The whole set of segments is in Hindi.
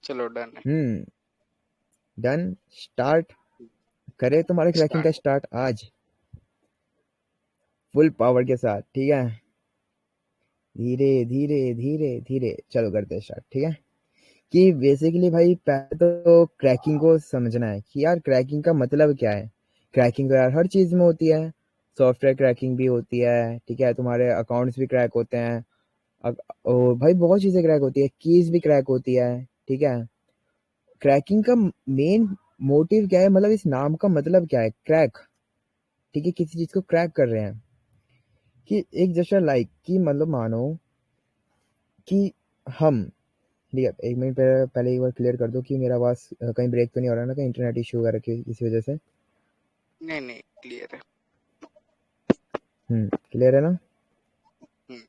चलो डन है। डन। स्टार्ट करे तुम्हारे क्रैकिंग का स्टार्ट। स्टार्ट आज फुल पावर के साथ, ठीक है। धीरे धीरे धीरे धीरे चलो करते हैं स्टार्ट, ठीक है। कि बेसिकली भाई पहले तो क्रैकिंग को समझना है कि यार क्रैकिंग का मतलब क्या है। क्रैकिंग तो यार हर चीज में होती है। सॉफ्टवेयर क्रैकिंग भी होती है, ठीक है, तुम्हारे अकाउंट्स भी क्रैक होते हैं। और भाई बहुत चीजें क्रैक होती है, कीज भी क्रैक होती है, ठीक है। क्रैकिंग का मेन मोटिव क्या है, मतलब इस नाम का मतलब क्या है, क्रैक, ठीक है, किसी चीज को क्रैक कर रहे हैं। कि एक जैसा लाइक कि मतलब मानो कि हम, ठीक है, 1 मिनट पहले एक बार क्लियर कर दो कि मेरा आवाज कहीं ब्रेक तो नहीं हो रहा ना, कहीं इंटरनेट इशू वगैरह की इसी वजह से। नहीं नहीं, क्लियर है। क्लियर है ना। हम्म।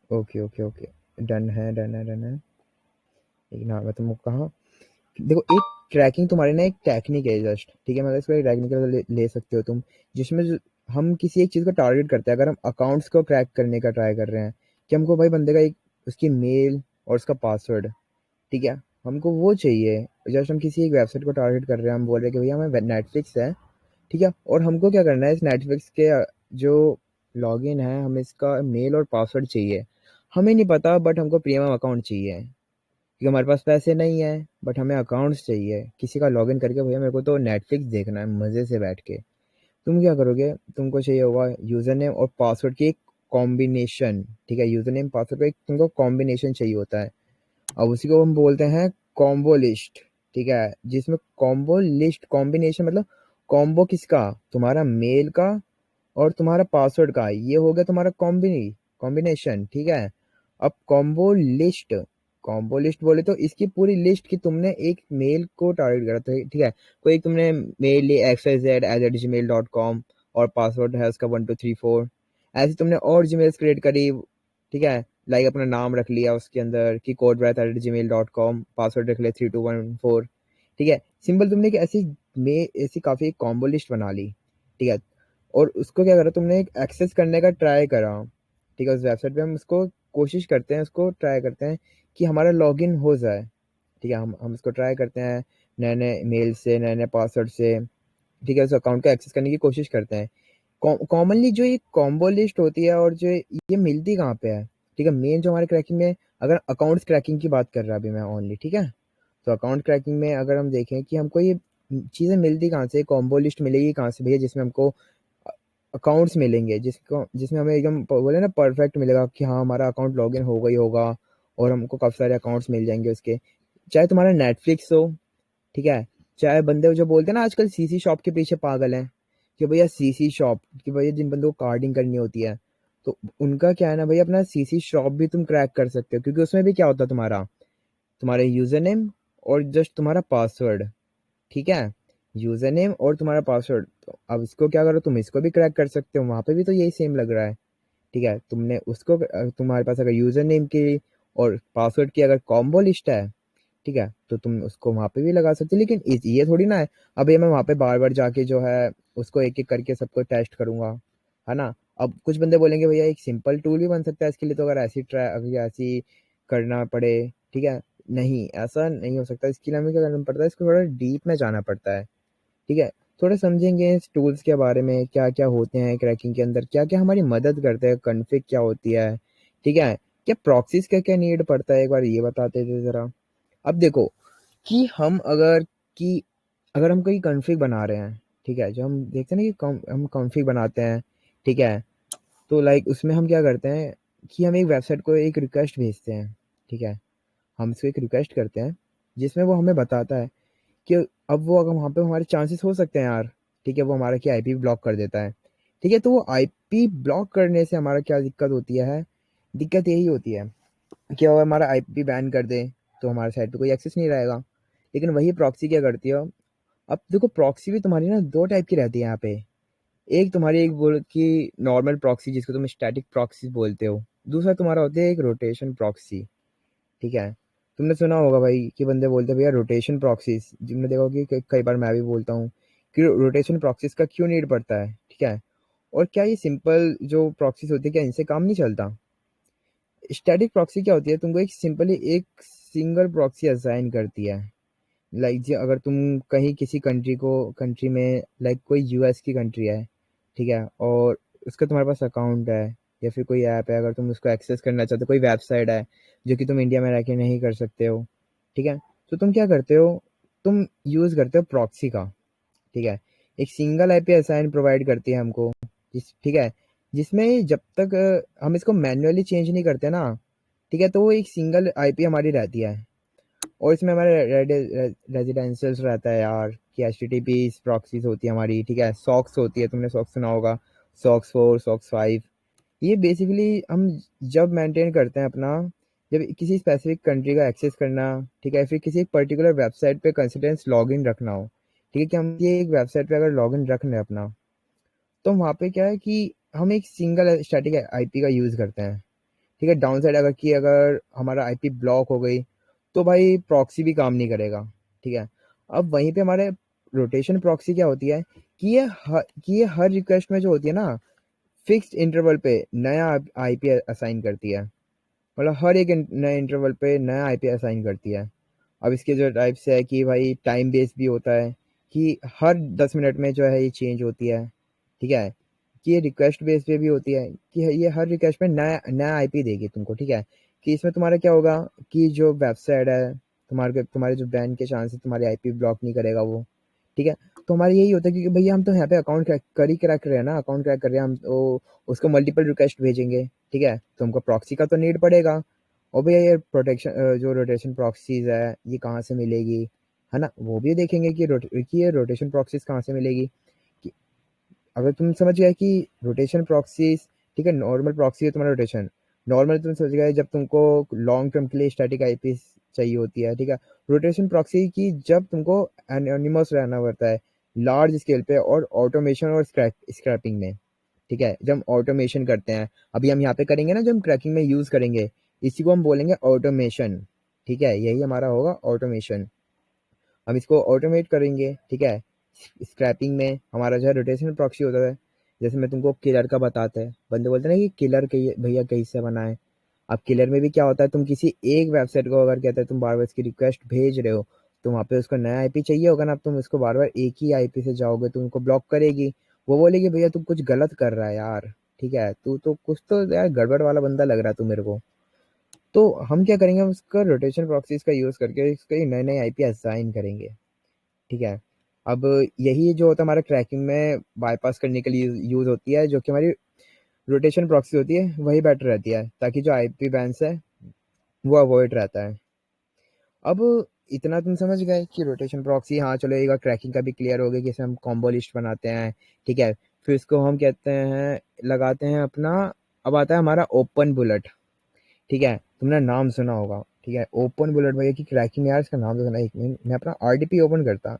Okay okay okay. डन है डन है डन है। लेकिन हाँ मैं तुमको कहा, देखो एक ट्रैकिंग तुम्हारी ना एक टेक्निक है जस्ट, ठीक है, मतलब इसको एक टेक्निकल ले सकते हो तुम। जिसमें हम किसी एक चीज को टारगेट करते हैं। अगर हम अकाउंट्स को क्रैक करने का ट्राई कर रहे हैं कि हमको भाई बंदे का एक उसकी मेल और उसका पासवर्ड, ठीक है, हमको वो चाहिए। जस्ट हम किसी एक वेबसाइट को टारगेट कर रहे हैं, हम बोल रहे हैं कि भैया हमें नेटफ्लिक्स है, ठीक है, और हमको क्या करना है, इस नेटफ्लिक्स के जो लॉगिन है हमें इसका मेल और पासवर्ड चाहिए। हमें नहीं पता बट हमको प्रीमियम अकाउंट चाहिए, क्योंकि हमारे पास पैसे नहीं है। बट हमें अकाउंट्स चाहिए किसी का लॉगिन करके, भैया मेरे को तो नेटफ्लिक्स देखना है मजे से बैठ के। तुम क्या करोगे, तुमको चाहिए होगा यूजर नेम और पासवर्ड की एक कॉम्बिनेशन, ठीक है, यूजर नेम पासवर्ड का एक तुमको कॉम्बिनेशन चाहिए होता है। अब उसी को हम बोलते हैं कॉम्बो लिस्ट, ठीक है। जिसमें कॉम्बो लिस्ट कॉम्बिनेशन मतलब कॉम्बो किसका, तुम्हारा मेल का और तुम्हारा पासवर्ड का, ये हो गया तुम्हारा कॉम्बिनेशन, ठीक है। अब कॉम्बो लिस्ट बोले तो इसकी पूरी लिस्ट की तुमने एक मेल को टारगेट करा था, ठीक है। कोई एक तुमने मेल ली xyz@gmail.com और पासवर्ड है उसका 1234। ऐसे तुमने और जीमेल क्रिएट करी, ठीक है, लाइक अपना नाम रख लिया उसके अंदर कि codebrath@gmail.com, पासवर्ड रख लिया 3214, ठीक है। सिंपल तुमने एक ऐसी काफी कॉम्बो लिस्ट बना ली, ठीक है। और उसको क्या करा तुमने, एक एक्सेस करने का ट्राई करा, ठीक है। उस वेबसाइट पे हम उसको कोशिश करते हैं, उसको ट्राई करते हैं कि हमारा लॉगिन हो जाए, ठीक है। हम उसको ट्राई करते हैं नए नए मेल से, नए नए पासवर्ड से, ठीक है, उस अकाउंट को एक्सेस करने की कोशिश करते हैं। कॉमनली जो ये कॉम्बो लिस्ट होती है और जो ये मिलती कहाँ पे है, ठीक है, मेन जो हमारे क्रैकिंग में, अगर अकाउंट्स क्रैकिंग की बात कर रहा अभी मैं ओनली, ठीक है। तो अकाउंट क्रैकिंग में अगर हम देखें कि हमको ये चीज़ें मिलती कहाँ से, कॉम्बो लिस्ट मिलेगी कहाँ से भैया, जिसमें हमको अकाउंट्स मिलेंगे, जिसको जिसमें हमें एकदम बोले ना परफेक्ट मिलेगा कि हाँ हमारा अकाउंट लॉगिन हो गई होगा और हमको काफ़ी सारे अकाउंट्स मिल जाएंगे उसके। चाहे तुम्हारा नेटफ्लिक्स हो, ठीक है, चाहे बंदे जो बोलते हैं ना आजकल सीसी शॉप के पीछे पागल हैं कि भैया सीसी शॉप, कि भैया जिन बंदों को कार्डिंग करनी होती है, तो उनका क्या है ना भैया, अपना सीसी शॉप भी तुम क्रैक कर सकते हो, क्योंकि उसमें भी क्या होता है, तुम्हारा तुम्हारे यूजर नेम और जस्ट तुम्हारा पासवर्ड, ठीक है, यूजर नेम और तुम्हारा पासवर्ड। तो अब इसको क्या करो, तुम इसको भी क्रैक कर सकते हो, वहां पे भी तो यही सेम लग रहा है, ठीक है। तुमने उसको तुम्हारे पास अगर यूजर नेम की और पासवर्ड की अगर कॉम्बो लिस्ट है, ठीक है, तो तुम उसको वहां पे भी लगा सकते हो। लेकिन ये थोड़ी ना है अब ये मैं वहां पे बार बार जाके जो है उसको एक एक करके सबको टेस्ट करूंगा, है ना। अब कुछ बंदे बोलेंगे भैया एक सिंपल टूल भी बन सकता है इसके लिए, तो अगर ऐसी ट्राई अगर ऐसी करना पड़े, ठीक है, नहीं ऐसा नहीं हो सकता। इसके लिए हमें क्या करना पड़ता है, इसको थोड़ा डीप में जाना पड़ता है, ठीक है। थोड़ा समझेंगे इस टूल्स के बारे में, क्या क्या होते हैं क्रैकिंग के अंदर, क्या क्या हमारी मदद करते हैं, कॉन्फ़िग क्या होती है, ठीक है, क्या प्रॉक्सीज का क्या नीड पड़ता है, एक बार ये बताते थे जरा। अब देखो कि अगर हम कोई कॉन्फ़िग बना रहे हैं, ठीक है, जो हम देखते हैं ना कि हम कॉन्फ़िग बनाते हैं, ठीक है, तो लाइक उसमें हम क्या करते हैं कि हम एक वेबसाइट को एक रिक्वेस्ट भेजते हैं, ठीक है। हम इसको एक रिक्वेस्ट करते हैं जिसमें वो हमें बताता है कि अब वो अगर वहाँ पे हमारे चांसेस हो सकते हैं यार, ठीक है, वो हमारा क्या आईपी ब्लॉक कर देता है, ठीक है। तो वो आईपी ब्लॉक करने से हमारा क्या दिक्कत होती है, दिक्कत यही होती है कि वो हमारा आईपी बैन कर दे तो हमारे साइट पे कोई एक्सेस नहीं रहेगा। लेकिन वही प्रॉक्सी क्या करती है, अब देखो प्रॉक्सी भी तुम्हारी ना दो टाइप की रहती है यहाँ पे। एक तुम्हारी एक बोल कि नॉर्मल प्रॉक्सी जिसको तुम स्टैटिक प्रॉक्सी बोलते हो, दूसरा तुम्हारा होता है एक रोटेशन प्रॉक्सी, ठीक है। तुमने सुना होगा भाई कि बंदे बोलते हैं भैया रोटेशन प्रॉक्सीज, जिनमें देखो कि कई बार मैं भी बोलता हूँ कि रोटेशन प्रॉक्सीज का क्यों नीड पड़ता है, ठीक है। और क्या ये सिंपल जो प्रॉक्सीज होती है क्या इनसे काम नहीं चलता। स्टैटिक प्रॉक्सी क्या होती है, तुमको एक सिंपली एक सिंगल प्रॉक्सी असाइन करती है। लाइक जी अगर तुम कहीं किसी कंट्री में लाइक कोई यूएस की कंट्री है, ठीक है, और उसका तुम्हारे पास अकाउंट है या फिर कोई ऐप है, अगर तुम उसको एक्सेस करना चाहते हो, कोई वेबसाइट है जो कि तुम इंडिया में रह के नहीं कर सकते हो, ठीक है, तो तुम क्या करते हो, तुम यूज़ करते हो प्रॉक्सी का, ठीक है। एक सिंगल आईपी असाइन प्रोवाइड करती है हमको, ठीक है, जिसमें जब तक हम इसको मैन्युअली चेंज नहीं करते ना, ठीक है, तो वो एक सिंगल आईपी हमारी रहती है। और इसमें हमारे रेजिडेंशियल्स रहता है यार, कि H T T P proxies होती है हमारी, ठीक है, सॉक्स होती है, तुमने सॉक्स सुना होगा, सॉक्स 4 सॉक्स 5। ये बेसिकली हम जब मेंटेन करते हैं अपना, जब किसी स्पेसिफिक कंट्री का एक्सेस करना, ठीक है, फिर किसी एक पर्टिकुलर वेबसाइट पे कंसिस्टेंस लॉगिन रखना हो, ठीक है, कि हम ये एक वेबसाइट पे अगर लॉगिन रख लें अपना, तो वहाँ पे क्या है कि हम एक सिंगल स्टैटिक आईपी का यूज़ करते हैं, ठीक है। डाउन साइड अगर हमारा आईपी ब्लॉक हो गई, तो भाई प्रॉक्सी भी काम नहीं करेगा, ठीक है। अब वहीं पे हमारे रोटेशन प्रॉक्सी क्या होती है कि ये हर रिक्वेस्ट में जो होती है ना, फिक्स्ड इंटरवल पे नया आईपी असाइन करती है, मतलब हर एक नए इंटरवल पे नया आईपी असाइन करती है। अब इसके जो टाइप्स है कि भाई टाइम बेस भी होता है, कि हर 10 मिनट में जो है ये चेंज होती है, ठीक है, कि ये रिक्वेस्ट बेस पे भी होती है, कि ये हर रिक्वेस्ट में नया नया आईपी देगी तुमको, ठीक है। कि इसमें तुम्हारा क्या होगा कि जो वेबसाइट है, तुम्हारे जो ब्रांड के चांस है तुम्हारी आईपी ब्लॉक नहीं करेगा वो, ठीक है। तो हमारा यही होता है क्योंकि भैया हम तो यहाँ पे अकाउंट क्रैक कर रहे हैं ना, अकाउंट क्रैक कर रहे हैं हम, तो उसको मल्टीपल रिक्वेस्ट भेजेंगे, ठीक है, तो हमको प्रॉक्सी का तो नीड पड़ेगा। और भैया ये प्रोटेक्शन जो रोटेशन प्रॉक्सीज है ये कहाँ से मिलेगी, है ना, वो भी देखेंगे कि ये रोटेशन प्रॉक्सीज कहाँ से मिलेगी। कि अगर तुम समझ गए कि रोटेशन प्रॉक्सीज, ठीक है, नॉर्मल प्रॉक्सी है तुम्हारा रोटेशन, नॉर्मल तुम समझ गए जब तुमको लॉन्ग टर्म के लिए स्टैटिक आईपी चाहिए होती है, ठीक है। रोटेशन प्रॉक्सी की जब तुमको एनोनिमस रहना पड़ता है लार्ज स्केल पे और ऑटोमेशन और स्क्रैपिंग में, ठीक है, जब हम ऑटोमेशन करते हैं, अभी हम यहाँ पे करेंगे ना, जब हम ट्रैकिंग में यूज करेंगे, इसी को हम बोलेंगे ऑटोमेशन, ठीक है, यही हमारा होगा ऑटोमेशन। हम इसको ऑटोमेट करेंगे, ठीक है। स्क्रैपिंग में हमारा जो है रोटेशन प्रॉक्सी होता है, जैसे मैं तुमको किलर का बताते हैं, बंदे बोलते हैं ना कि किलर के भैया कैसे बनाए। अब किलर में भी क्या होता है, तुम किसी एक वेबसाइट को अगर कहते हैं तुम बार बार इसकी रिक्वेस्ट भेज रहे हो, तो वहाँ पे उसको नया आईपी चाहिए होगा ना, अब तुम उसको बार बार एक ही आईपी से जाओगे तो उनको ब्लॉक करेगी। वो बोलेगी भैया तू कुछ गलत कर रहा है यार, ठीक है, तू तो कुछ तो यार गड़बड़ वाला बंदा लग रहा है तू मेरे को। तो हम क्या करेंगे, हम उसका रोटेशन प्रॉक्सीज का यूज करके इसके नए नए आईपी असाइन करेंगे, ठीक है। अब यही जो होता है हमारा ट्रैकिंग में बाईपास करने के लिए यूज होती है, जो कि हमारी रोटेशन प्रॉक्सी होती है, वही बेटर रहती है, ताकि जो आईपी बैंस है वो अवॉइड रहता है। अब इतना तुम समझ गए कि रोटेशन प्रॉक्सी, हाँ चलो एक ट्रैकिंग का भी क्लियर हो गया कि इसे हम कॉम्बो लिस्ट बनाते हैं, ठीक है। फिर इसको हम कहते हैं लगाते हैं अपना, अब आता है हमारा ओपन बुलेट, ठीक है, तुमने नाम सुना होगा, ठीक है, ओपन बुलेट भैया की क्रैकिंग, यार इसका नाम तो सुना, एक मिनट मैं अपना आरडीपी ओपन करता,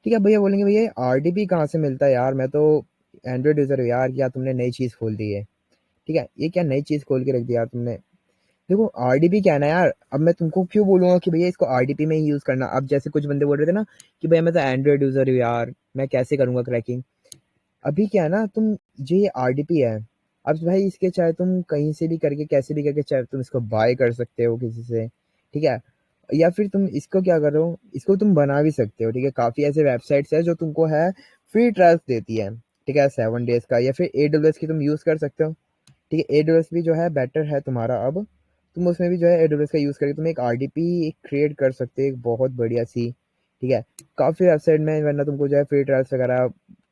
ठीक है। भैया बोलेंगे भैया आरडीपी कहाँ से मिलता है यार, मैं तो एंड्रॉइड यूजर हूँ यार, क्या तुमने नई चीज़ खोल दी है, ठीक है, ये क्या नई चीज़ खोल के रख दी यार तुमने। देखो आरडीपी क्या है ना यार, अब मैं तुमको क्यों बोलूंगा कि भैया इसको आरडीपी में ही यूज करना, अब जैसे कुछ बंदे बोल रहे थे ना कि भैया मैं तो एंड्रॉइड यूजर हूँ यार, मैं कैसे करूंगा क्रैकिंग। अभी क्या है ना, तुम जो ये आरडीपी है, अब भाई इसके चाहे तुम कहीं से भी करके कैसे भी करके चाहे तुम इसको बाय कर सकते हो किसी से, ठीक है, या फिर तुम इसको क्या करो, इसको तुम बना भी सकते हो, ठीक है। काफी ऐसे वेबसाइट्स है जो तुमको है फ्री ट्रायल्स देती है, ठीक है, 7 डेज का, या फिर एडब्ल्यूएस की तुम यूज कर सकते हो, ठीक है। एडब्ल्यूएस भी जो है बेटर है तुम्हारा, अब तुम उसमें भी जो है एडब्ल्यूएस का यूज करके तुम एक आरडीपी क्रिएट कर सकते हो, एक बहुत बढ़िया सी, ठीक है। काफी वेबसाइट में वरना तुमको जो है फ्री ट्रायल्स वगैरह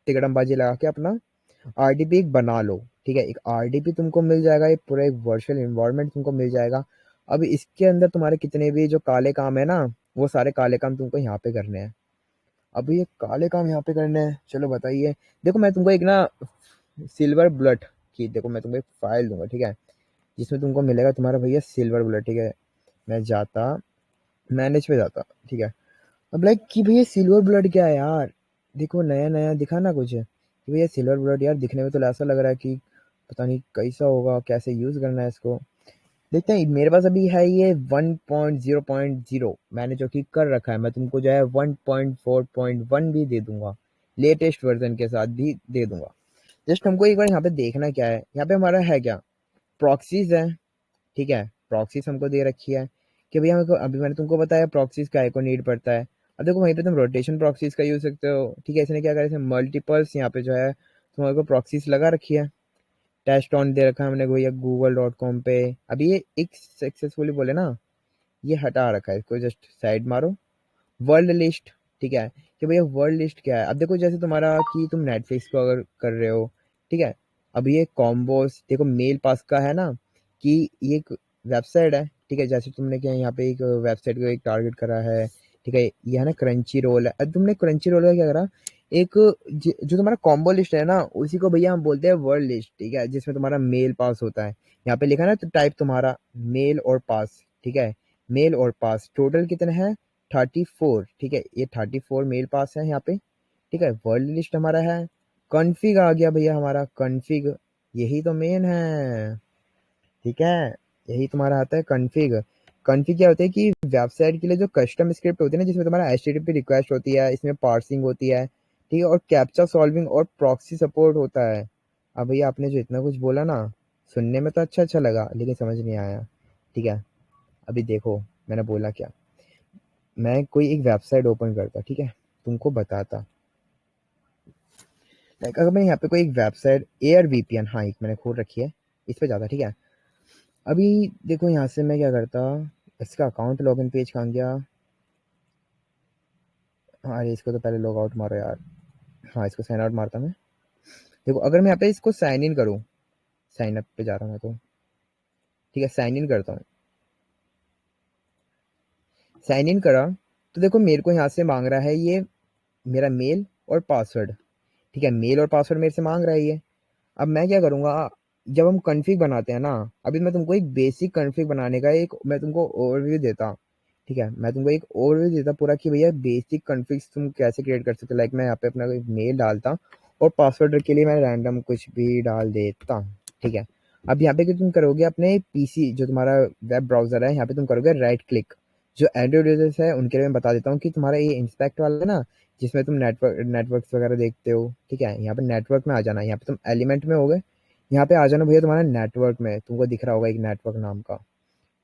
टिकटम लगा के अपना आरडीपी एक बना लो, ठीक है, एक आरडीपी तुमको मिल जाएगा, एक पूरा एक वर्चुअल इन्वायरमेंट तुमको मिल जाएगा। अब इसके अंदर तुम्हारे कितने भी जो काले काम है ना, वो सारे काले काम तुमको यहाँ पे करने हैं। अब ये काले काम यहाँ पे करने हैं, चलो बताइए। देखो मैं तुमको एक ना सिल्वर बुलेट की, देखो मैं तुमको एक फाइल दूंगा, ठीक है, जिसमें तुमको मिलेगा तुम्हारा भैया सिल्वर बुलेट, ठीक है। मैं जाता मैनेज पे जाता, ठीक है। अब लाइक कि भैया सिल्वर बुलेट क्या है यार, देखो नया नया दिखा ना कुछ, कि भैया सिल्वर बुलेट यार दिखने में तो ऐसा लग रहा है कि पता नहीं कैसा होगा, कैसे यूज करना है इसको। देखते हैं, मेरे पास अभी है ये 1.0.0 मैंने जो कि कर रखा है, मैं तुमको जो है 1.4.1 भी दे दूंगा, लेटेस्ट वर्जन के साथ भी दे दूंगा। जस्ट हमको एक बार यहाँ पे देखना क्या है, यहाँ पे हमारा है क्या, प्रॉक्सीज है, ठीक है, प्रॉक्सीज हमको दे रखी है, कि भैया मेरे को अभी मैंने तुमको बताया प्रॉक्सीज काय को नीड पड़ता है। अब देखो वहीं पे तुम रोटेशन प्रॉक्सीज का यूज सकते हो, ठीक है। इसने क्या करा, इसने मल्टीपल्स यहाँ पे जो है तुम्हारे को प्रॉक्सीज लगा रखी है। टेस्ट ऑन दे रखा है हमने भैया google.com पे। अभी ये एक सक्सेसफुली बोले ना, ये हटा रखा है, इसको जस्ट साइड मारो। वर्ल्ड लिस्ट, ठीक है, कि भैया वर्ल्ड लिस्ट क्या है। अब देखो जैसे तुम्हारा कि तुम नेटफ्लिक्स को अगर कर रहे हो, ठीक है, अब ये कॉम्बोस देखो मेल पास का है ना, कि ये एक वेबसाइट है, ठीक है। जैसे तुमने क्या यहाँ पे एक वेबसाइट को एक टारगेट करा है, ठीक है, ये है ना क्रंची रोल है। अब तुमने क्रंची रोल का क्या करा, एक जो तुम्हारा कॉम्बो लिस्ट है ना, उसी को भैया हम बोलते हैं वर्ल्ड लिस्ट, ठीक है, जिसमें तुम्हारा मेल पास होता है। यहाँ पे लिखा है ना, तो टाइप तुम्हारा मेल और पास, ठीक है, मेल और पास टोटल कितने हैं, 34, ठीक है, ये 34 मेल पास है यहाँ पे, ठीक है। वर्ल्ड लिस्ट हमारा है। कॉन्फ़िग आ गया भैया हमारा, कॉन्फ़िग, यही तो मेन है, ठीक है, यही तुम्हारा आता है कॉन्फ़िग। कॉन्फ़िग क्या होता है कि वेबसाइट के लिए जो कस्टम स्क्रिप्ट होती है ना, जिसमें तुम्हारा एचटीटीपी रिक्वेस्ट होती है, इसमें पार्सिंग होती है, ठीक है, और कैप्चा सॉल्विंग और प्रॉक्सी सपोर्ट होता है। अब भैया आपने जो इतना कुछ बोला ना, सुनने में तो अच्छा अच्छा लगा लेकिन समझ नहीं आया, ठीक है। अभी देखो मैंने बोला क्या, मैं कोई एक वेबसाइट ओपन करता, ठीक है, तुमको बताता, लाइक अगर मैं यहाँ पे कोई एक वेबसाइट एयर वीपीएन, हाँ एक मैंने खोल रखी है, इस पे जाता, ठीक है। अभी देखो यहाँ से मैं क्या करता, इसका अकाउंट लॉगिन पेज कहाँ गया, हाँ अरे इसको तो पहले लॉग आउट मारो यार, हाँ इसको साइन आउट मारता मैं। देखो अगर मैं यहाँ पे इसको साइन इन करूँ, साइन अप पे जा रहा हूँ मैं तो, ठीक है, साइन इन करता हूँ। साइन इन करा तो देखो मेरे को यहाँ से मांग रहा है ये मेरा मेल और पासवर्ड, ठीक है, मेल और पासवर्ड मेरे से मांग रहा है ये। अब मैं क्या करूँगा, जब हम कॉन्फ़िग बनाते हैं ना, अभी मैं तुमको एक बेसिक कॉन्फ़िग बनाने का एक मैं तुमको ओवरव्यू देता, ठीक है, मैं तुमको एक ओवरव्यू देता पूरा कि भैया बेसिक कॉन्फ़िग्स तुम कैसे क्रिएट कर सकते हो। लाइक मैं यहाँ पे अपना एक मेल डालता और पासवर्ड के लिए मैं रैंडम कुछ भी डाल देता, ठीक है। अब यहाँ पे कि तुम करोगे अपने पीसी जो तुम्हारा वेब ब्राउज़र है, यहाँ पे तुम करोगे राइट क्लिक। जो एंड्रॉइड यूजर्स है उनके लिए मैं बता देता हूँ कि तुम्हारा ये इंस्पेक्ट वाला है ना, जिसमें तुम नेटवर्क्स वगैरह देखते हो, ठीक है, यहाँ पे नेटवर्क में आ जाना, यहाँ पे तुम एलिमेंट में हो गए, यहाँ पे आ जाना भैया तुम्हारा नेटवर्क में, तुमको दिख रहा होगा एक नेटवर्क नाम का,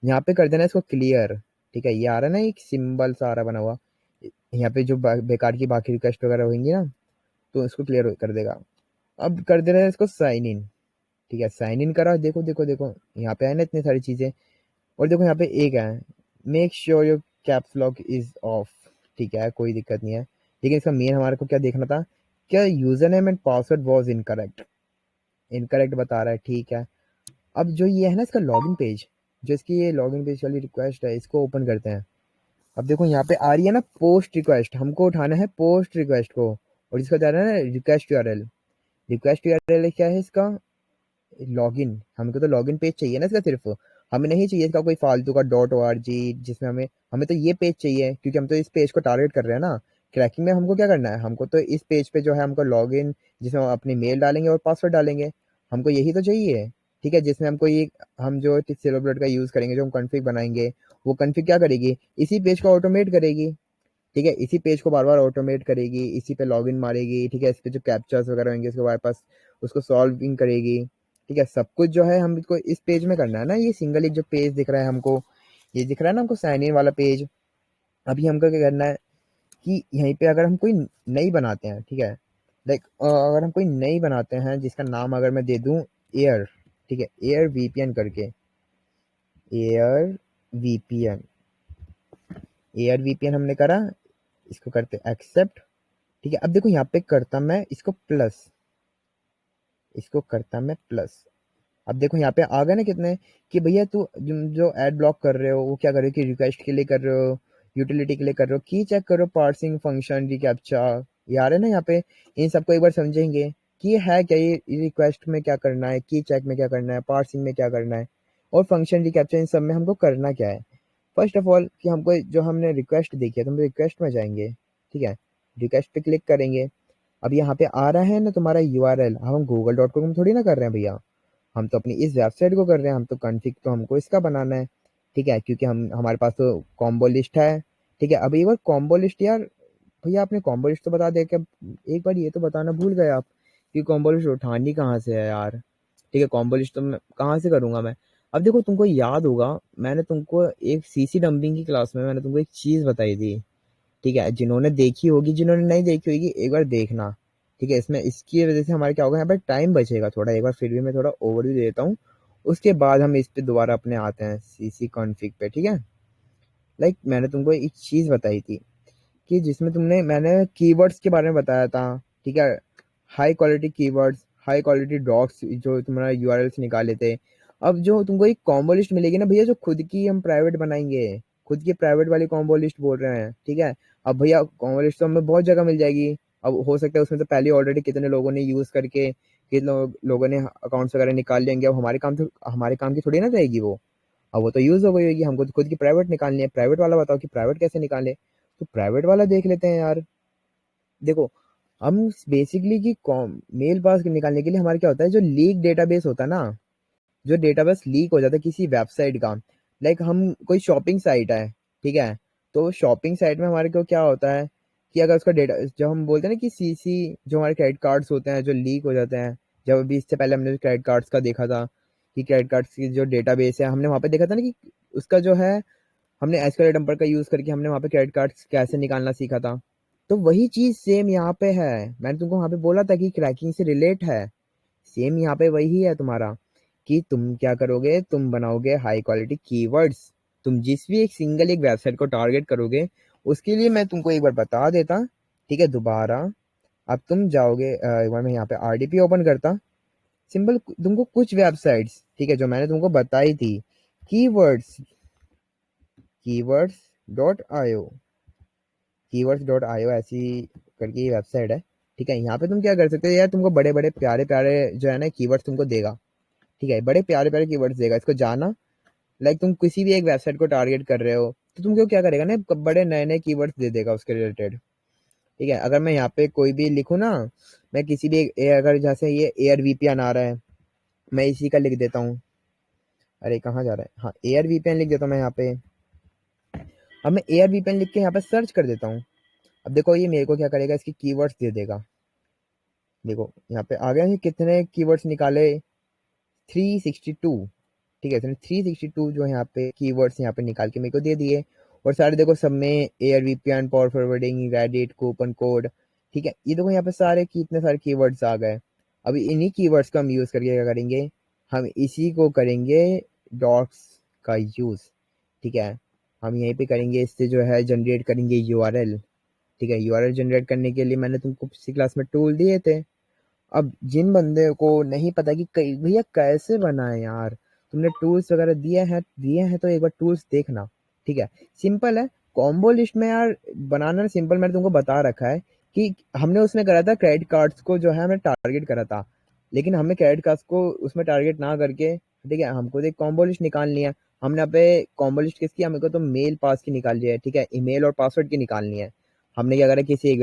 यहाँ पे कर देना इसको क्लियर, ठीक है। ये आ रहा है ना एक सिंबल सा आ रहा बना हुआ, यहाँ पे जो बेकार की बाकी रिक्वेस्ट वगैरह होंगी ना, तो इसको क्लियर कर देगा। अब कर देना है इसको साइन इन, ठीक है, साइन इन करा, देखो देखो देखो यहाँ पे है ना इतनी सारी चीजें, और देखो यहाँ पे एक है, make sure your caps lock is of, ठीक है, कोई दिक्कत नहीं है। लेकिन इसका मेन हमारे को क्या देखना था, क्या user name and password was incorrect, incorrect बता रहा है, ठीक है। अब जो ये है ना इसका लॉगिन पेज, जो इसकी ये लॉगिन पेज वाली रिक्वेस्ट है, इसको ओपन करते हैं। अब देखो यहाँ पे आ रही है ना पोस्ट रिक्वेस्ट, हमको उठाना है पोस्ट रिक्वेस्ट को, और इसका जा रहा है ना रिक्वेस्ट यूआरएल। रिक्वेस्ट यूआरएल क्या है इसका, लॉगिन, हमको तो लॉगिन पेज चाहिए ना इसका, सिर्फ हमें नहीं चाहिए इसका कोई फालतू का डॉट ओ आर जी, जिसमें हमें हमें तो ये पेज चाहिए, क्योंकि हम तो इस पेज को टारगेट कर रहे हैं ना। क्रैकिंग में हमको क्या करना है, हमको तो इस पेज पे जो है हमको लॉगिन, जिसमें हम अपनी मेल डालेंगे और पासवर्ड डालेंगे, हमको यही तो चाहिए, ठीक है। जिसमें हमको ये हम जो सिलोब्लेड का यूज करेंगे, जो हम कॉन्फ़िग बनाएंगे, वो कॉन्फ़िग क्या करेगी, इसी पेज को ऑटोमेट करेगी, ठीक है, इसी पेज को बार बार ऑटोमेट करेगी, इसी पे लॉगिन मारेगी, ठीक है, इस पे जो कैप्चर्स वगैरह होंगे उसके हमारे पास उसको सॉल्विंग करेगी, ठीक है। सब कुछ जो है हमको इस पेज में करना है ना, ये सिंगल एक जो पेज दिख रहा है हमको, ये दिख रहा है ना हमको साइन इन वाला पेज। अभी हमको क्या करना है कि यहीं पे अगर हम कोई नई बनाते हैं, ठीक है, लाइक अगर हम कोई नई बनाते हैं जिसका नाम अगर मैं दे दूं एयर, ठीक है, एयर वीपीएन करके, एयर वीपीएन, एयर वीपीएन हमने करा, इसको करते एक्सेप्ट, ठीक है। अब देखो यहाँ पे करता मैं इसको प्लस, इसको करता मैं प्लस। अब देखो यहाँ पे आ गए ना कितने, कि भैया तू जो एड ब्लॉक कर रहे हो वो क्या कर रहे हो, कि रिक्वेस्ट के लिए कर रहे हो, यूटिलिटी के लिए कर रहे हो, की चेक करो, पार्सिंग फंक्शन रिकैप्चा, ये आ रहे हैं ना यहाँ पे। इन सबको एक बार समझेंगे कि ये है क्या, ये रिक्वेस्ट में क्या करना है, की चेक में क्या करना है, पार्सिंग में क्या करना है, और फंक्शन रिकैप्चा, इन सब में हमको करना क्या है। फर्स्ट ऑफ ऑल कि हमको जो हमने रिक्वेस्ट देखी है, तो हम रिक्वेस्ट में जाएंगे, ठीक है, रिक्वेस्ट पे क्लिक करेंगे। अब यहाँ पे आ रहा है ना तुम्हारा यूआरएल, हम google.com थोड़ी ना कर रहे हैं भैया, हम तो अपनी इस वेबसाइट को कर रहे हैं, हम तो कॉन्फ़िग तो हमको इसका बनाना है, ठीक है, क्योंकि हम हमारे पास तो कॉम्बो लिस्ट है, ठीक है। अब एक बार कॉम्बो लिस्ट यार, भैया आपने कॉम्बो लिस्ट तो बता दिया, क्या एक बार ये तो बताना भूल गए आप कि कॉम्बो लिस्ट उठानी कहाँ से है यार, ठीक है, कॉम्बो लिस्ट तो मैं कहाँ से करूँगा मैं। अब देखो तुमको याद होगा, मैंने तुमको एक सीसी डंपिंग की क्लास में मैंने तुमको एक चीज बताई थी, ठीक है? जिन्होंने देखी होगी, जिन्होंने नहीं देखी होगी, एक बार देखना, ठीक है? इसमें इसकी वजह से हमारे क्या होगा, यहाँ पर टाइम बचेगा थोड़ा। एक बार फिर भी मैं थोड़ा ओवरव्यू देता हूँ, उसके बाद हम इस पे दोबारा अपने आते हैं सीसी कॉन्फ़िग पे, ठीक है? मैंने तुमको एक चीज बताई थी कि जिसमें तुमने मैंने कीवर्ड्स के बारे में बताया था, ठीक है? High quality keywords, high quality docs जो तुम्हारा यूआरएल से निकाले थे। अब जो तुमको एक कॉम्बो लिस्ट मिलेगी ना भैया, जो खुद की हम प्राइवेट बनाएंगे, खुद की प्राइवेट वाली कॉम्बो लिस्ट बोल रहे हैं, ठीक है? अब भैया कॉम्बो लिस्ट तो हमें बहुत जगह मिल जाएगी। अब हो सकता है उसमें से पहले ऑलरेडी कितने लोगों ने यूज करके, कितने लोगों ने अकाउंट्स वगैरह निकाल लेंगे। अब हमारे काम की थोड़ी ना रहेगी वो। अब वो तो यूज हो गई होगी, हमको तो खुद की प्राइवेट निकालनी है। प्राइवेट वाला बताओ कि प्राइवेट कैसे निकाले, तो प्राइवेट वाला देख लेते हैं यार। देखो, हम बेसिकली कि मेल पास निकालने के लिए हमारे क्या होता है, जो लीक डेटाबेस होता है ना, जो डेटाबेस लीक हो जाता है किसी वेबसाइट का, हम कोई शॉपिंग साइट है, ठीक है? तो शॉपिंग साइट में हमारे को क्या होता है कि अगर उसका डेटा, जब हम बोलते हैं ना कि सीसी, जो हमारे क्रेडिट कार्ड्स होते हैं जो लीक हो जाते हैं, जब अभी इससे पहले हमने क्रेडिट कार्ड्स का देखा था कि क्रेडिट कार्ड्स की जो डेटाबेस है, हमने वहाँ पे देखा था ना कि उसका जो है, हमने एस्केलेटर डंपर का यूज करके हमने वहाँ पे क्रेडिट कार्ड कैसे निकालना सीखा था। तो वही चीज सेम यहाँ पे है। मैंने तुमको वहाँ पे बोला था कि क्रैकिंग से रिलेट है। सेम यहाँ पे वही है तुम्हारा, कि तुम क्या करोगे, तुम बनाओगे हाई क्वालिटी कीवर्ड्स। तुम जिस भी एक सिंगल एक वेबसाइट को टारगेट करोगे, उसके लिए मैं तुमको एक बार बता देता, ठीक है? दोबारा अब तुम जाओगे, एक बार मैं यहाँ पे आरडीपी ओपन करता, सिंपल तुमको कुछ वेबसाइट्स, ठीक है, जो मैंने तुमको बताई थी, कीवर्ड्स, कीवर्ड्स.io, कीवर्ड्स.io ऐसी करके ये वेबसाइट है, ठीक है? यहाँ पे तुम क्या कर सकते हो यार, तुमको बड़े बड़े प्यारे प्यारे जो है ना कीवर्ड्स तुमको देगा, ठीक है? बड़े प्यारे प्यारे कीवर्ड्स देगा, इसको जाना। तुम किसी भी एक वेबसाइट को टारगेट कर रहे हो, तो तुमको क्या करेगा ना, बड़े नए नए कीवर्ड्स दे देगा उसके रिलेटेड, ठीक है? अगर मैं यहाँ पे कोई भी लिखूँ ना, मैं किसी भी अगर जैसे ये एयर वीपीएन आ रहा है, मैं इसी का लिख देता हूँ। अरे कहाँ जा रहा है, हाँ, एयर वीपीएन लिख देता हूँ मैं यहाँ पे। अब मैं एयर वीपीएन लिख के यहाँ पे सर्च कर देता हूँ। अब देखो ये मेरे को क्या करेगा, इसकी कीवर्ड्स दे देगा। देखो यहाँ पे आ गए हैं कितने कीवर्ड्स निकाले, 362, ठीक है? 362 जो यहाँ पे कीवर्ड्स यहाँ पे निकाल के मेरे को दे दिए। और सारे देखो सब में air VPN, power forwarding, Reddit, coupon code, ठीक है? ये देखो यहाँ पे सारे कितने सारे कीवर्ड्स आ गए। अभी इन्हीं कीवर्ड्स को हम यूज करके क्या करेंगे, हम इसी को करेंगे डॉट्स का यूज, ठीक है? हम यहीं पे करेंगे, इससे जो है जनरेट करेंगे यूआरएल, ठीक है? यूआरएल जनरेट करने के लिए मैंने तुमको पिछली क्लास में टूल दिए थे। अब जिन बंदे को नहीं पता कि भैया कैसे बनाए यार, तुमने टूल्स वगैरह दिए हैं तो एक बार टूल्स देखना, ठीक है? सिंपल है, कॉम्बो लिस्ट में यार बनाना सिंपल, मैंने तुमको बता रखा है कि हमने उसमें करा था क्रेडिट कार्ड्स को जो है हमने टारगेट करा था, लेकिन हमने क्रेडिट कार्ड्स को उसमें टारगेट ना करके, ठीक है, हमको तो एक कॉम्बो लिस्ट निकालनी है। हमने यहाँ पे कॉम्बो लिस्ट किसकी, हमको तो मेल पास की निकालनी है, ठीक है? ईमेल और पासवर्ड की निकालनी है। हमने क्या करा, किसी एक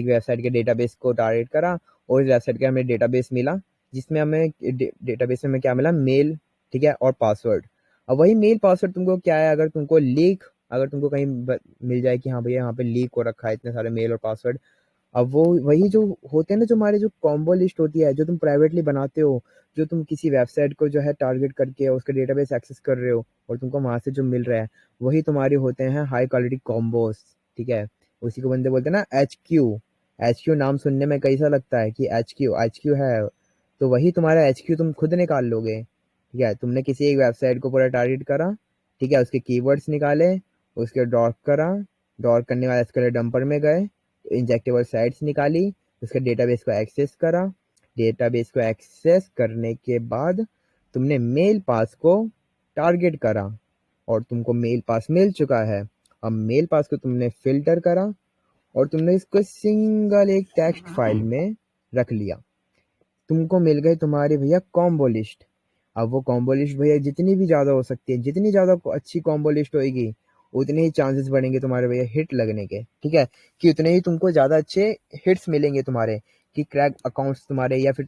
वेबसाइट के डेटाबेस को टारगेट करा, और इस वेबसाइट का हमें डेटाबेस मिला, जिसमें हमें डेटाबेस में हमें क्या मिला, मेल, ठीक है, और पासवर्ड। अब वही मेल पासवर्ड तुमको क्या है, अगर तुमको कहीं मिल जाए कि हाँ भैया यहाँ पे लीक हो रखा है इतने सारे मेल और पासवर्ड, अब वो वही जो होते हैं ना, जो हमारे जो कॉम्बो लिस्ट होती है, जो तुम प्राइवेटली बनाते हो, जो तुम किसी वेबसाइट को जो है टारगेट करके उसका डेटाबेस एक्सेस कर रहे हो, और तुमको वहां से जो मिल रहा है, वही तुम्हारे होते हैं हाई क्वालिटी कॉम्बोस, ठीक है? उसी को बंदे बोलते हैं ना HQ। HQ नाम सुनने में कैसा लगता है कि एच क्यू है, तो वही तुम्हारा HQ तुम खुद निकाल लोगे, ठीक है? तुमने किसी एक वेबसाइट को पूरा टारगेट करा, ठीक है, उसके कीवर्ड्स निकाले, उसके डॉट करा, डॉट करने वाला इसके डंपर में गए, इंजेक्टेबल साइट्स निकाली, उसके डेटाबेस को एक्सेस करा। डेटाबेस को एक्सेस करने के बाद तुमने मेल पास को टारगेट करा, और तुमको मेल पास मिल चुका है। अब मेल पास को तुमने फिल्टर करा, और तुमने इसको सिंगल एक टेक्स्ट फाइल में रख लिया। तुमको मिल गई तुम्हारी भैया कॉम्बो लिस्ट। अब वो कॉम्बो लिस्ट भैया जितनी भी ज़्यादा हो सकती है, जितनी ज़्यादा अच्छी कॉम्बो लिस्ट होएगी, उतने ही चांसेस बढ़ेंगे तुम्हारे भैया हिट लगने के, ठीक है? कि उतने ही तुमको ज़्यादा अच्छे हिट्स मिलेंगे तुम्हारे, कि क्रैक अकाउंट्स तुम्हारे, या फिर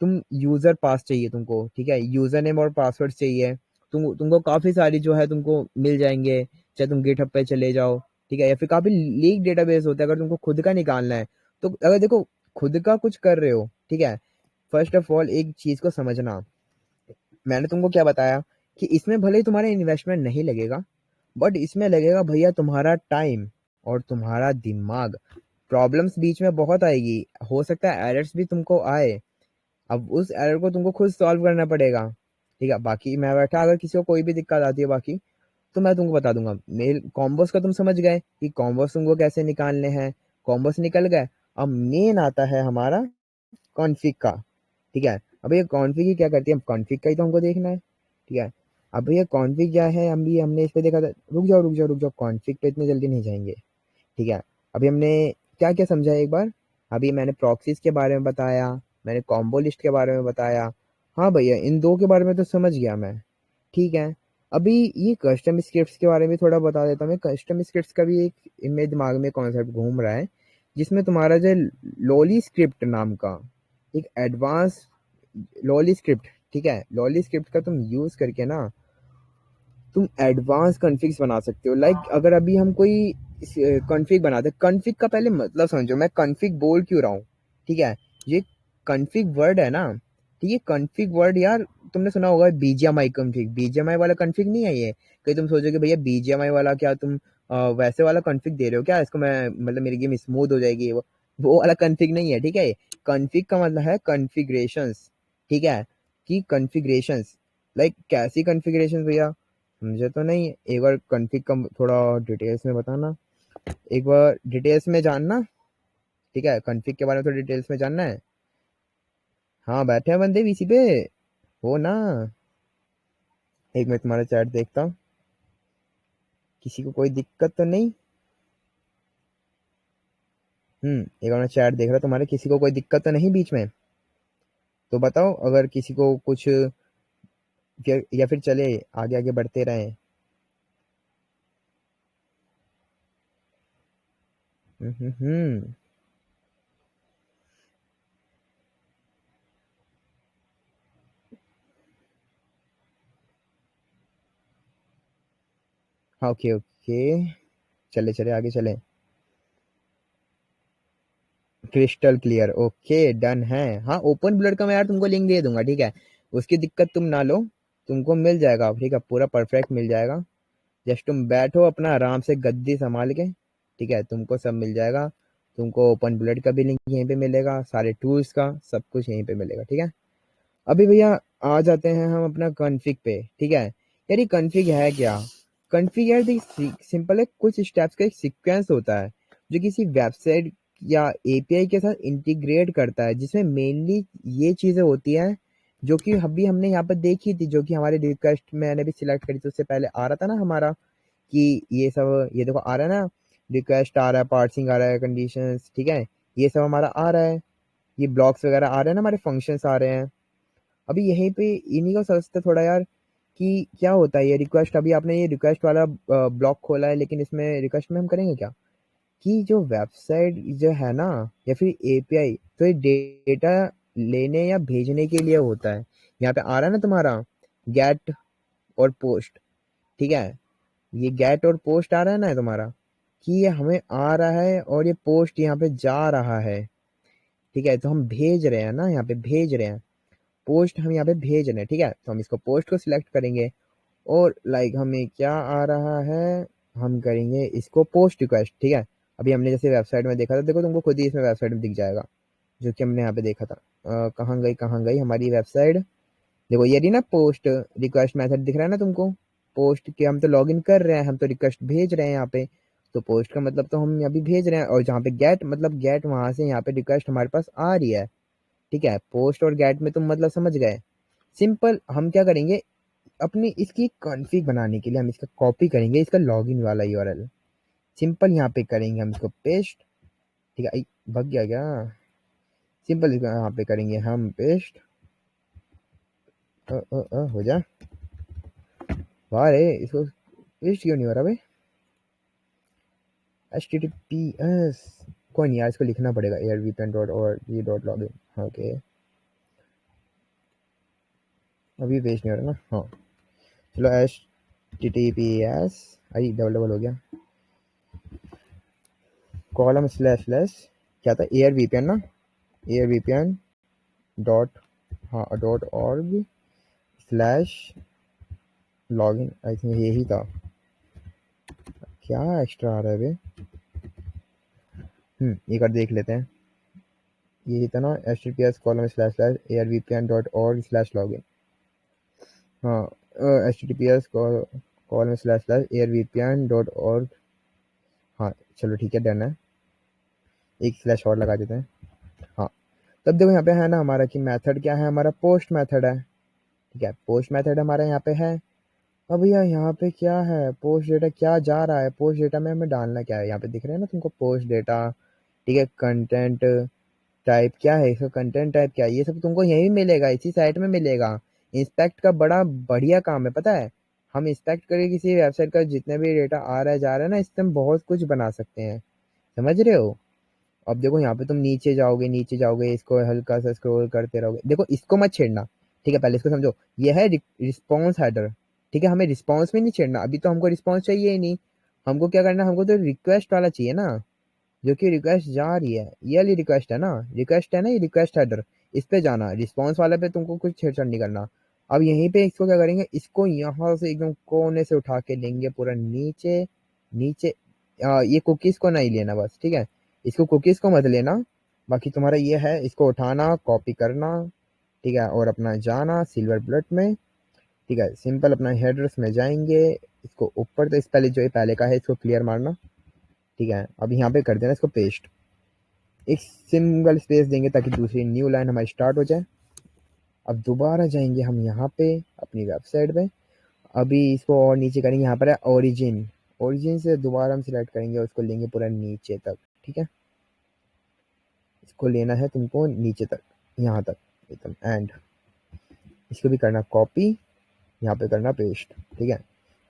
तुम यूज़र पास चाहिए तुमको, ठीक है? यूज़र नेम और पासवर्ड चाहिए, तुमको काफ़ी सारी जो है तुमको मिल जाएंगे। चाहे तुम गिटहब पे चले जाओ, ठीक है? या फिर काफ़ी लीक डेटाबेस होता है, अगर तुमको खुद का निकालना है, तो अगर देखो खुद का कुछ कर रहे हो, ठीक है, फर्स्ट ऑफ ऑल एक चीज को समझना, मैंने तुमको क्या बताया कि इसमें भले ही तुम्हारा इन्वेस्टमेंट नहीं लगेगा, बट इसमें लगेगा भैया तुम्हारा टाइम और तुम्हारा दिमाग। प्रॉब्लम्स बीच में बहुत आएगी, हो सकता है एरर्स भी तुमको आए, अब उस एरर को तुमको खुद सॉल्व करना पड़ेगा। ठीक है, बाकी मैं बैठा, अगर किसी को कोई भी दिक्कत आती है बाकी तो मैं तुमको बता दूंगा। मेल कॉम्बोस का तुम समझ गए कि कॉम्बोस तुमको कैसे निकालने हैं, कॉम्बोस निकल गए। अब मेन आता है हमारा कॉन्फिग का। ठीक है, अब ये कॉन्फिग ही क्या करती है, कॉन्फिग का ही तो हमको देखना है। ठीक है, अब ये कॉन्फिग क्या है, हमने इस पे देखा था। रुक जाओ, कॉन्फिग पे इतने जल्दी नहीं जाएंगे। ठीक है, अभी हमने क्या क्या समझा एक बार। अभी मैंने प्रॉक्सीज के बारे में बताया, मैंने कॉम्बो लिस्ट के बारे में बताया। हाँ भैया, इन दो के बारे में तो समझ गया मैं। ठीक है, अभी ये कस्टम स्क्रिप्ट्स के बारे में थोड़ा बता देता हूँ मैं। कस्टम स्क्रिप्ट्स का भी एक मेरे दिमाग में कॉन्सेप्ट घूम रहा है, जिसमें तुम्हारा जो लॉली स्क्रिप्ट नाम का एक एडवांस लॉली स्क्रिप्ट, ठीक है, लॉली स्क्रिप्ट का तुम यूज करके ना तुम एडवांस कॉन्फ़िग्स बना सकते हो। लाइक अगर अभी हम कोई कॉन्फ़िग बनाते हैं, कॉन्फ़िग का पहले मतलब समझो, मैं कॉन्फ़िग बोल क्यों रहा हूँ। ठीक है, ये कॉन्फ़िग वर्ड है ना, ठीक है, कॉन्फ़िग वर्ड यार तुमने सुना होगा बीजीएमआई कॉन्फ़िग, बीजीएमआई वाला कॉन्फ़िग नहीं है ये। कहीं तुम सोचोगे भैया बीजीएमआई वाला क्या, तुम वैसे वाला कॉन्फ़िग दे रहे हो क्या, इसको मैं मतलब मेरी गेम स्मूथ हो जाएगी, वो वाला कॉन्फ़िग नहीं है। ठीक है, कॉन्फ़िग का मतलब है कॉन्फ़िगरेशंस। ठीक है, कि कॉन्फ़िगरेशंस लाइक कैसी कॉन्फ़िगरेशंस भैया, मुझे तो नहीं, एक बार कॉन्फ़िग का थोड़ा डिटेल्स में बताना, एक बार डिटेल्स में जानना। ठीक है, कॉन्फ़िग के बारे में थोड़ा डिटेल्स में जानना है। हाँ बैठे हैं बंदे वीसी पे, हो ना। एक मिनट तुम्हारा चैट देखता हूँ, किसी को कोई दिक्कत तो नहीं। एक बार मैं चैट देख रहा तुम्हारे, किसी को कोई दिक्कत तो नहीं बीच में, तो बताओ अगर किसी को कुछ, या फिर चले आगे आगे बढ़ते रहें। हम्म। हाँ ओके ओके, चले चले आगे चले। क्रिस्टल क्लियर, ओके डन है। हाँ ओपन ब्लड का मैं यार तुमको लिंक दे दूंगा, ठीक है, उसकी दिक्कत तुम ना लो, तुमको मिल जाएगा। ठीक है, पूरा परफेक्ट मिल जाएगा। जस्ट तुम बैठो अपना आराम से गद्दी संभाल के, ठीक है, तुमको सब मिल जाएगा। तुमको ओपन ब्लड का भी लिंक यहीं पे मिलेगा, सारे टूल्स का सब कुछ यहीं पे मिलेगा। ठीक है, अभी भैया आ जाते हैं हम अपना कॉन्फ़िग पे। ठीक है, यार ये कॉन्फ़िग है क्या, कॉन्फ़िग यार सिंपल है, कुछ स्टेप्स का एक सीक्वेंस होता है जो किसी वेबसाइट या एपीआई के साथ इंटीग्रेट करता है, जिसमें मेनली ये चीज़ें होती हैं जो कि अभी हमने यहाँ पर देखी थी, जो कि हमारे रिक्वेस्ट मैंने भी सिलेक्ट करी थी, उससे पहले आ रहा था ना हमारा कि ये सब, ये देखो आ रहा है ना, रिक्वेस्ट आ रहा है, पार्सिंग आ रहा है, कंडीशंस, ठीक है, ये सब हमारा आ रहा है, ये ब्लॉक्स वगैरह आ रहे हैं ना, हमारे फंक्शंस आ रहे हैं। अभी यहीं पे इन्हीं को समझते थोड़ा यार कि क्या होता है ये रिक्वेस्ट। अभी आपने ये रिक्वेस्ट वाला ब्लॉक खोला है, लेकिन इसमें रिक्वेस्ट में हम करेंगे क्या कि जो वेबसाइट जो है ना या फिर एपीआई, तो ये डेटा लेने या भेजने के लिए होता है। यहाँ पे आ रहा है ना तुम्हारा गेट और पोस्ट, ठीक है, ये गेट और पोस्ट आ रहा है ना तुम्हारा, कि ये हमें आ रहा है और ये पोस्ट यहाँ पे जा रहा है। ठीक है, तो हम भेज रहे हैं ना, यहाँ पे भेज रहे हैं, पोस्ट हम यहाँ पे भेज रहे हैं। ठीक है, तो हम इसको पोस्ट को सिलेक्ट करेंगे और लाइक हमें क्या आ रहा है, हम करेंगे इसको पोस्ट रिक्वेस्ट। ठीक है, अभी हमने जैसे वेबसाइट में देखा था, देखो तुमको खुद ही इसमें वेबसाइट में दिख जाएगा जो कि हमने यहाँ पे देखा था। कहाँ गई हमारी वेबसाइट, देखो ये रही ना, पोस्ट रिक्वेस्ट मेथड दिख रहा है ना तुमको, पोस्ट के हम तो लॉग इन कर रहे हैं, हम तो रिक्वेस्ट भेज रहे हैं यहाँ पे, तो पोस्ट का मतलब तो हम अभी भेज रहे हैं, और जहाँ पे गेट मतलब गेट वहां से यहाँ पे रिक्वेस्ट हमारे पास आ रही है। ठीक है, पोस्ट और गेट में तुम मतलब समझ गए। सिंपल हम क्या करेंगे, अपनी इसकी कॉन्फ़िग बनाने के लिए हम इसका कॉपी करेंगे, इसका लॉगिन वाला यूआरएल सिंपल यहाँ पे करेंगे हम इसको पेस्ट। ठीक है, भग गया क्या, सिंपल यहाँ पे करेंगे हम पेस्ट। हो जा, वाह रे, इसको पेस्ट क्यों नहीं हो रहा भाई, HTTPS, कोई नहीं यार, इसको लिखना पड़ेगा airvpn.org.login। ओके, अभी पेस्ट नहीं हो रहा ना, हाँ चलो HTTPS, आई डबल डबल हो गया, कॉलम स्लैश स्लैश, क्या था, एयर वीपीएन ना, एयर वीपीएन डॉट, हाँ dot org, slash login, I think यही था। क्या एक्स्ट्रा आ रहा है बे? एक बार देख लेते हैं। यही था ना, https://arvpn.org/login। हाँ, https://arvpn.org। हाँ चलो ठीक है, डन है। एक स्लैश और लगा देते हैं। हाँ, तब देखो यहाँ पे है ना हमारा कि मेथड क्या है, हमारा पोस्ट मेथड है। ठीक है, पोस्ट मेथड हमारा यहाँ पे है। अब भैया यहाँ पे क्या है, पोस्ट डेटा क्या जा रहा है, पोस्ट डेटा में हमें डालना क्या है, यहाँ पे दिख रहा है ना तुमको पोस्ट डेटा। ठीक है, कंटेंट टाइप क्या है, इसका कंटेंट टाइप क्या है, ये सब तुमको यहीं मिलेगा, इसी साइट में मिलेगा। इंस्पेक्ट का बड़ा बढ़िया काम है, पता है। हम इंस्पेक्ट करके किसी वेबसाइट का जितने भी डेटा आ रहा है जा रहा है ना, इससे हम बहुत कुछ बना सकते हैं, समझ रहे हो। अब देखो यहाँ पे तुम नीचे जाओगे, नीचे जाओगे, इसको हल्का सा स्क्रॉल करते रहोगे, देखो इसको मत छेड़ना। ठीक है, पहले इसको समझो, ये है रिस्पॉन्स हेडर। ठीक है, हमें रिस्पॉन्स में नहीं छेड़ना, अभी तो हमको रिस्पॉन्स चाहिए ही नहीं। हमको क्या करना है, हमको तो रिक्वेस्ट वाला चाहिए ना, जो कि रिक्वेस्ट जा रही है, ये वाली रिक्वेस्ट है ना, रिक्वेस्ट है ना, ये रिक्वेस्ट हेडर। इस पे जाना, रिस्पॉन्स वाले पे तुमको कुछ छेड़छाड़ नहीं करना। अब यहीं पे इसको क्या करेंगे, इसको यहाँ से एकदम कोने से उठा के लेंगे पूरा नीचे। नीचे ये कुकीज को नहीं लेना बस, ठीक है। इसको कुकीज को मत लेना, बाकी तुम्हारा ये है, इसको उठाना, कॉपी करना, ठीक है, और अपना जाना सिल्वर बुलेट में। ठीक है, सिंपल अपना हेडर्स में जाएंगे, इसको ऊपर तो इस पहले जो ये पहले का है इसको क्लियर मारना। ठीक है, अब यहाँ पे कर देना इसको पेस्ट, एक सिंगल स्पेस देंगे ताकि दूसरी न्यू लाइन हमारी स्टार्ट हो जाए। अब दोबारा जाएंगे हम यहाँ पे अपनी वेबसाइट पे, अभी इसको और नीचे करेंगे, यहाँ पर है ओरिजिन। ओरिजिन से दोबारा हम सिलेक्ट करेंगे, उसको लेंगे पूरा नीचे तक। ठीक है, इसको लेना है तुमको नीचे तक, यहाँ तक एकदम एंड। इसको भी करना कॉपी, यहाँ पे करना पेस्ट। ठीक है,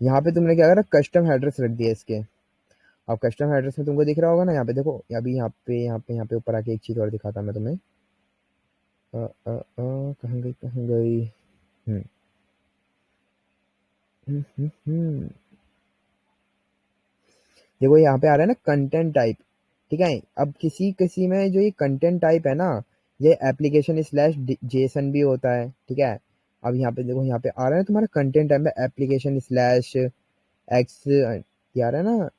यहाँ पे तुमने क्या करा, कस्टम एड्रेस रख दिया इसके। अब कस्टम एड्रेस में तुमको दिख रहा होगा ना, यहाँ पे देखो, अभी यहाँ पे ऊपर आके एक चीज़ और दिखाता मैं तुम्हें। कहाँ गई, कहाँ गई। हम्म हम्म हम्म, हम्म। देखो यहाँ पे आ रहा है ना कंटेंट टाइप। ठीक है, अब किसी किसी में जो ये कंटेंट टाइप है ना, ये एप्लीकेशन स्लैश जेसन भी होता है। ठीक है, अब यहाँ पे देखो, यहाँ पे आ रहा है तुम्हारा कंटेंट टाइप में एप्लीकेशन स्लैश एक्स, ये आ रहा है ना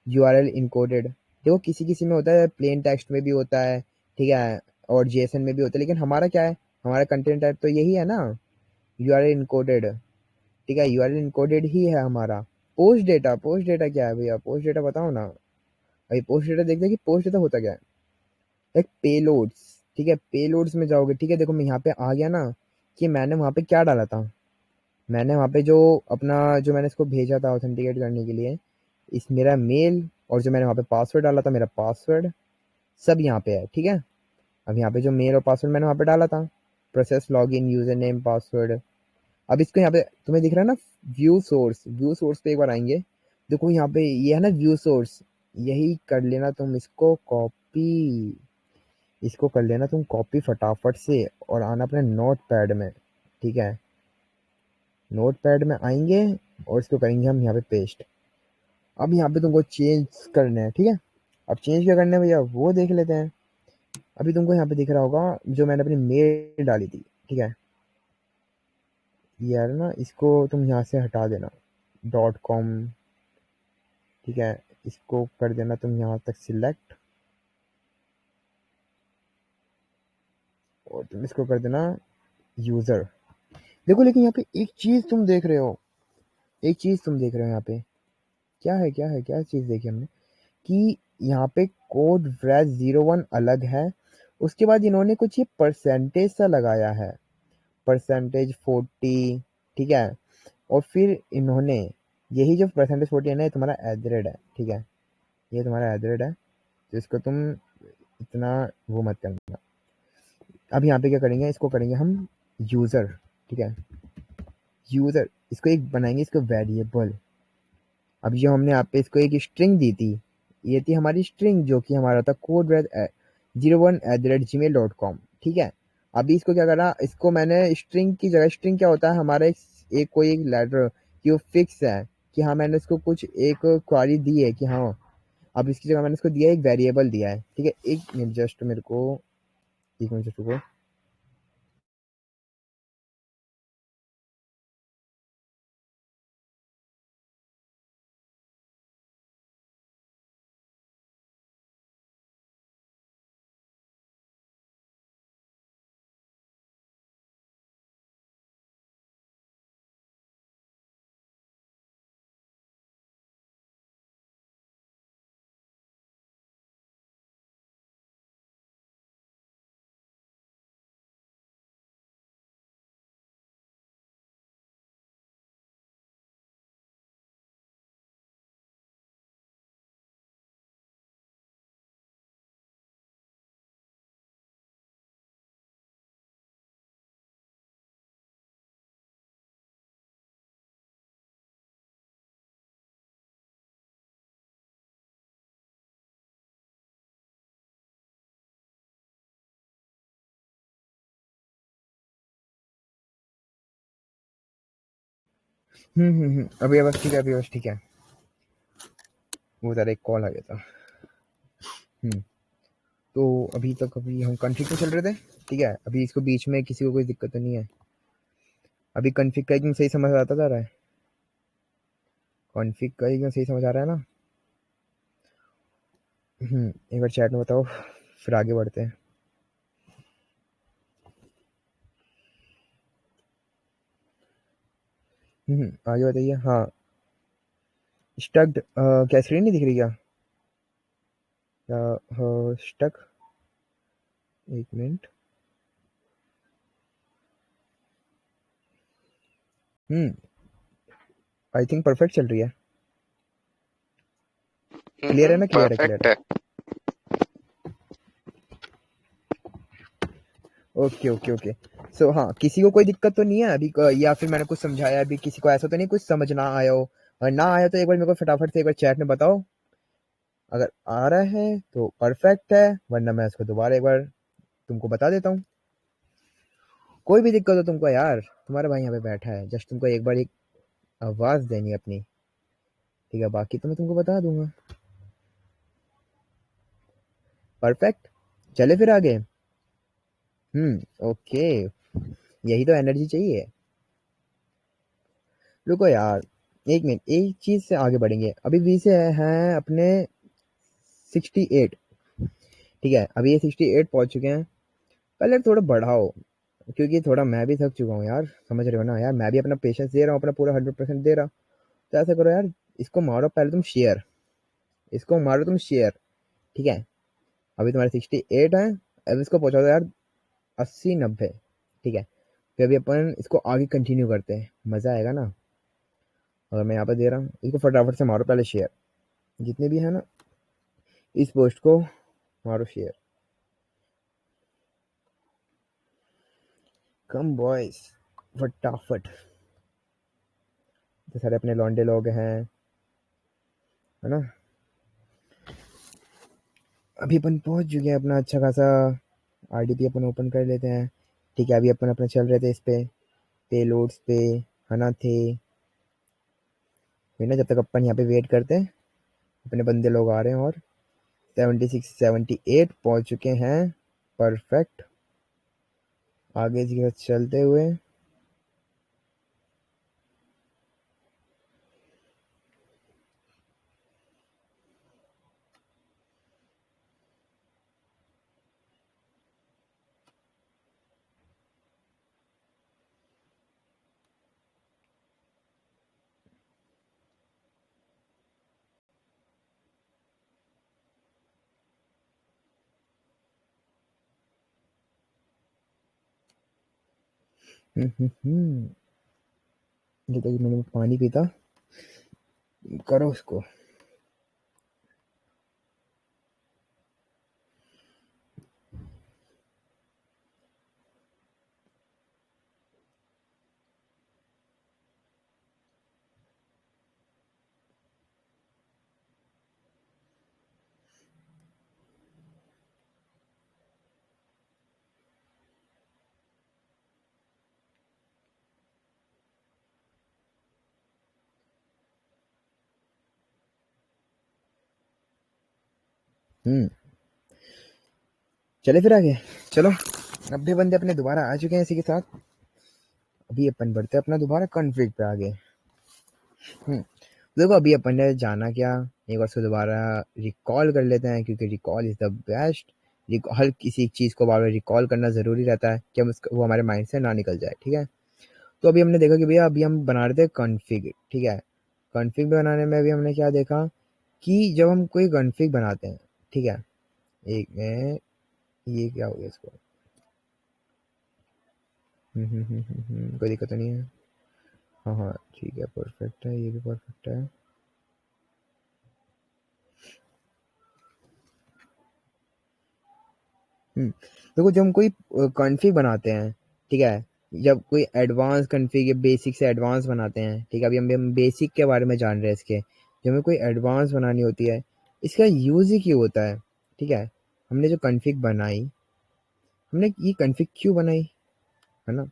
यूआरएल इनकोडेड। देखो किसी किसी में होता है, प्लेन टेक्स्ट में भी होता है। ठीक है, और जेसन में भी होता है, लेकिन हमारा क्या है, हमारा कंटेंट टाइप तो यही है ना, यूआरएल इनकोडेड। ठीक है, यूआरएल इनकोडेड ही है हमारा। पोस्ट डेटा, पोस्ट डेटा क्या है भैया, पोस्ट डेटा बताओ ना भाई। पोस्ट डेटा देखते हैं कि पोस्ट डेटा होता क्या है। एक पेलोड्स। ठीक है, पेलोड्स में जाओगे, ठीक है, देखो मैं यहाँ पे आ गया ना, कि मैंने वहाँ पे क्या डाला था। मैंने वहाँ पे जो अपना, जो मैंने इसको भेजा था ऑथेंटिकेट करने के लिए, इस मेरा मेल, और जो मैंने वहाँ पे पासवर्ड डाला था, मेरा पासवर्ड सब यहाँ पे है। ठीक है, अब यहाँ पे जो मेल और पासवर्ड मैंने वहाँ पे डाला था, process login user name password. अब इसको यहाँ पे तुम्हें दिख रहा है ना, व्यू सोर्स, व्यू सोर्स पे एक बार आएंगे। देखो यहाँ पे ये है ना व्यू सोर्स, यही कर लेना तुम इसको कॉपी, इसको कर लेना तुम कॉपी फटाफट से, और आना अपने नोट पैड में। ठीक है, नोट पैड में आएंगे और इसको करेंगे हम यहाँ पे पेस्ट। अब यहाँ पे तुमको चेंज करना है। ठीक है, अब चेंज क्या करना है भैया, वो देख लेते हैं। अभी तुमको यहाँ पे दिख रहा होगा जो मैंने अपनी मेल डाली थी। ठीक है, यार ना इसको तुम यहाँ से हटा देना, .com। ठीक है, इसको कर देना तुम यहाँ तक सिलेक्ट, और तुम इसको कर देना यूजर। देखो लेकिन यहाँ पे एक चीज तुम देख रहे हो, एक चीज तुम देख रहे हो यहाँ पे, क्या है, क्या है, क्या चीज देखी हमने, कि यहाँ पे कोड व्रेज 01 अलग है। उसके बाद इन्होंने कुछ ये परसेंटेज सा लगाया है, परसेंटेज 40। ठीक है, और फिर इन्होंने यही जो परसेंटेज 40 है ना, ये तुम्हारा एड्रेड है। ठीक है, ये तुम्हारा एड्रेड है, तो इसको तुम इतना वो मत करना। अब यहाँ पे क्या करेंगे, इसको करेंगे हम यूजर। ठीक है, यूजर, इसको एक बनाएंगे, इसको वेरिएबल। अब जो हमने यहाँ पे इसको एक स्ट्रिंग दी थी, ये थी हमारी स्ट्रिंग, जो कि हमारा था कोड 01@gmail.com। ठीक है, अभी इसको क्या करा, इसको मैंने स्ट्रिंग की जगह, स्ट्रिंग क्या होता है हमारा, एक कोई एक लेटर कि वो फिक्स है, कि हाँ मैंने इसको कुछ एक क्वारी दी है कि हाँ, अब इसकी जगह मैंने इसको दिया एक वेरिएबल दिया है। ठीक है, एक मिनट जस्ट मेरे को, एक मिनट जस्ट रुको। अभी बस ठीक है, अभी बस ठीक है। वो ज़रा एक कॉल आ गया था। तो अभी हम कॉन्फ़िग पे चल रहे थे, ठीक है? अभी इसको बीच में किसी को कोई दिक्कत तो नहीं है? अभी कॉन्फ़िग का एकदम सही समझ आता जा रहा है? कॉन्फ़िग का एकदम सही समझ आ रहा है ना? एक बार चैट में बताओ, फिर आगे बढ़ते हैं। आगे बताइए। हाँ, स्टक्ड क्या स्क्रीन नहीं दिख रही क्या? स्टक, एक मिनट। आई थिंक परफेक्ट चल रही है। क्लियर है ना? क्लियर है, क्लियर परफेक्ट है। है। Okay okay okay. सो हाँ, किसी को कोई दिक्कत तो नहीं है अभी या फिर मैंने कुछ समझाया अभी किसी को ऐसा तो नहीं कुछ समझ ना आया हो? और ना आया तो एक बार मेरे को फटाफट से एक बार चैट में बताओ। अगर आ रहा है तो परफेक्ट है, वरना मैं इसको दोबारा एक बार तुमको बता देता हूँ। कोई भी दिक्कत हो तुमको यार, तुम्हारा भाई यहाँ पे बैठा है, जस्ट तुमको एक बार एक आवाज़ देनी है अपनी, ठीक है? बाकी तो मैं तुमको बता दूंगा। परफेक्ट, चले फिर आगे। ओके, यही तो एनर्जी चाहिए। रुको यार, एक मिनट, एक चीज से आगे बढ़ेंगे। अभी बी से हैं अपने 68, ठीक है? अभी ये 68 पहुंच चुके हैं। पहले थोड़ा बढ़ाओ, क्योंकि थोड़ा मैं भी थक चुका हूँ यार, समझ रहे हो ना यार? मैं भी अपना पेशेंस दे रहा हूँ, अपना पूरा 100% दे रहा हूँ। तो ऐसा करो यार, इसको मारो पहले तुम शेयर, इसको मारो तुम शेयर, ठीक है? अभी तुम्हारे 68 है, अब इसको पहुंचा दो यार 80-90, ठीक है? फिर अभी अपन इसको आगे कंटिन्यू करते हैं, मजा आएगा ना? अगर मैं यहाँ पे दे रहा हूँ, इसको फटाफट से मारो पहले शेयर, जितने भी है ना, इस पोस्ट को मारो शेयर। कम बॉयज, फटाफट। तो सारे अपने लौंडे लोग हैं, है ना? अभी अपन पहुंच चुके हैं अपना अच्छा खासा आरडीपी अपन ओपन कर लेते हैं, ठीक है? अभी अपन अपना चल रहे थे इस पे पेलोड्स पे, है ना? थे फिर ना, जब तक अपन यहाँ पे वेट करते हैं, अपने बंदे लोग आ रहे हैं। और 76 78 पहुंच चुके हैं। परफेक्ट, आगे की तरफ चलते हुए। जब तक मैंने पानी पीता, करो उसको। हम्म चले फिर आगे, चलो। 90 बंदे अपने दोबारा आ चुके हैं इसी के साथ। अभी अपन बढ़ते हैं अपना दोबारा कॉन्फ्लिक्ट पे आगे। हम्म देखो, अभी अपन ने जाना क्या, एक बार से दोबारा रिकॉल कर लेते हैं, क्योंकि रिकॉल इज द बेस्ट। हर किसी चीज़ को बार बार रिकॉल करना ज़रूरी रहता है कि वो हमारे माइंड से ना निकल जाए, ठीक है? तो अभी हमने देखा कि भैया अभी हम बना रहे थे कॉन्फ़िग, ठीक है? कॉन्फ़िग बनाने में अभी हमने क्या देखा कि जब हम कोई कॉन्फ़िग बनाते हैं, ठीक है? एक मिनट, ये क्या हो गया इसको? कोई दिक्कत तो नहीं है? हाँ हाँ, ठीक है, परफेक्ट है, ये भी परफेक्ट है। देखो, जब हम कोई कॉन्फ़िग बनाते हैं, ठीक है? जब कोई एडवांस कॉन्फ़िग या बेसिक से एडवांस बनाते हैं, ठीक है? अभी हम बेसिक के बारे में जान रहे हैं इसके। जब हमें कोई एडवांस बनानी होती है, इसका यूज़ ही क्यों होता है, ठीक है? हमने जो कॉन्फ़िग बनाई, हमने ये कॉन्फ़िग क्यों बनाई, है ना?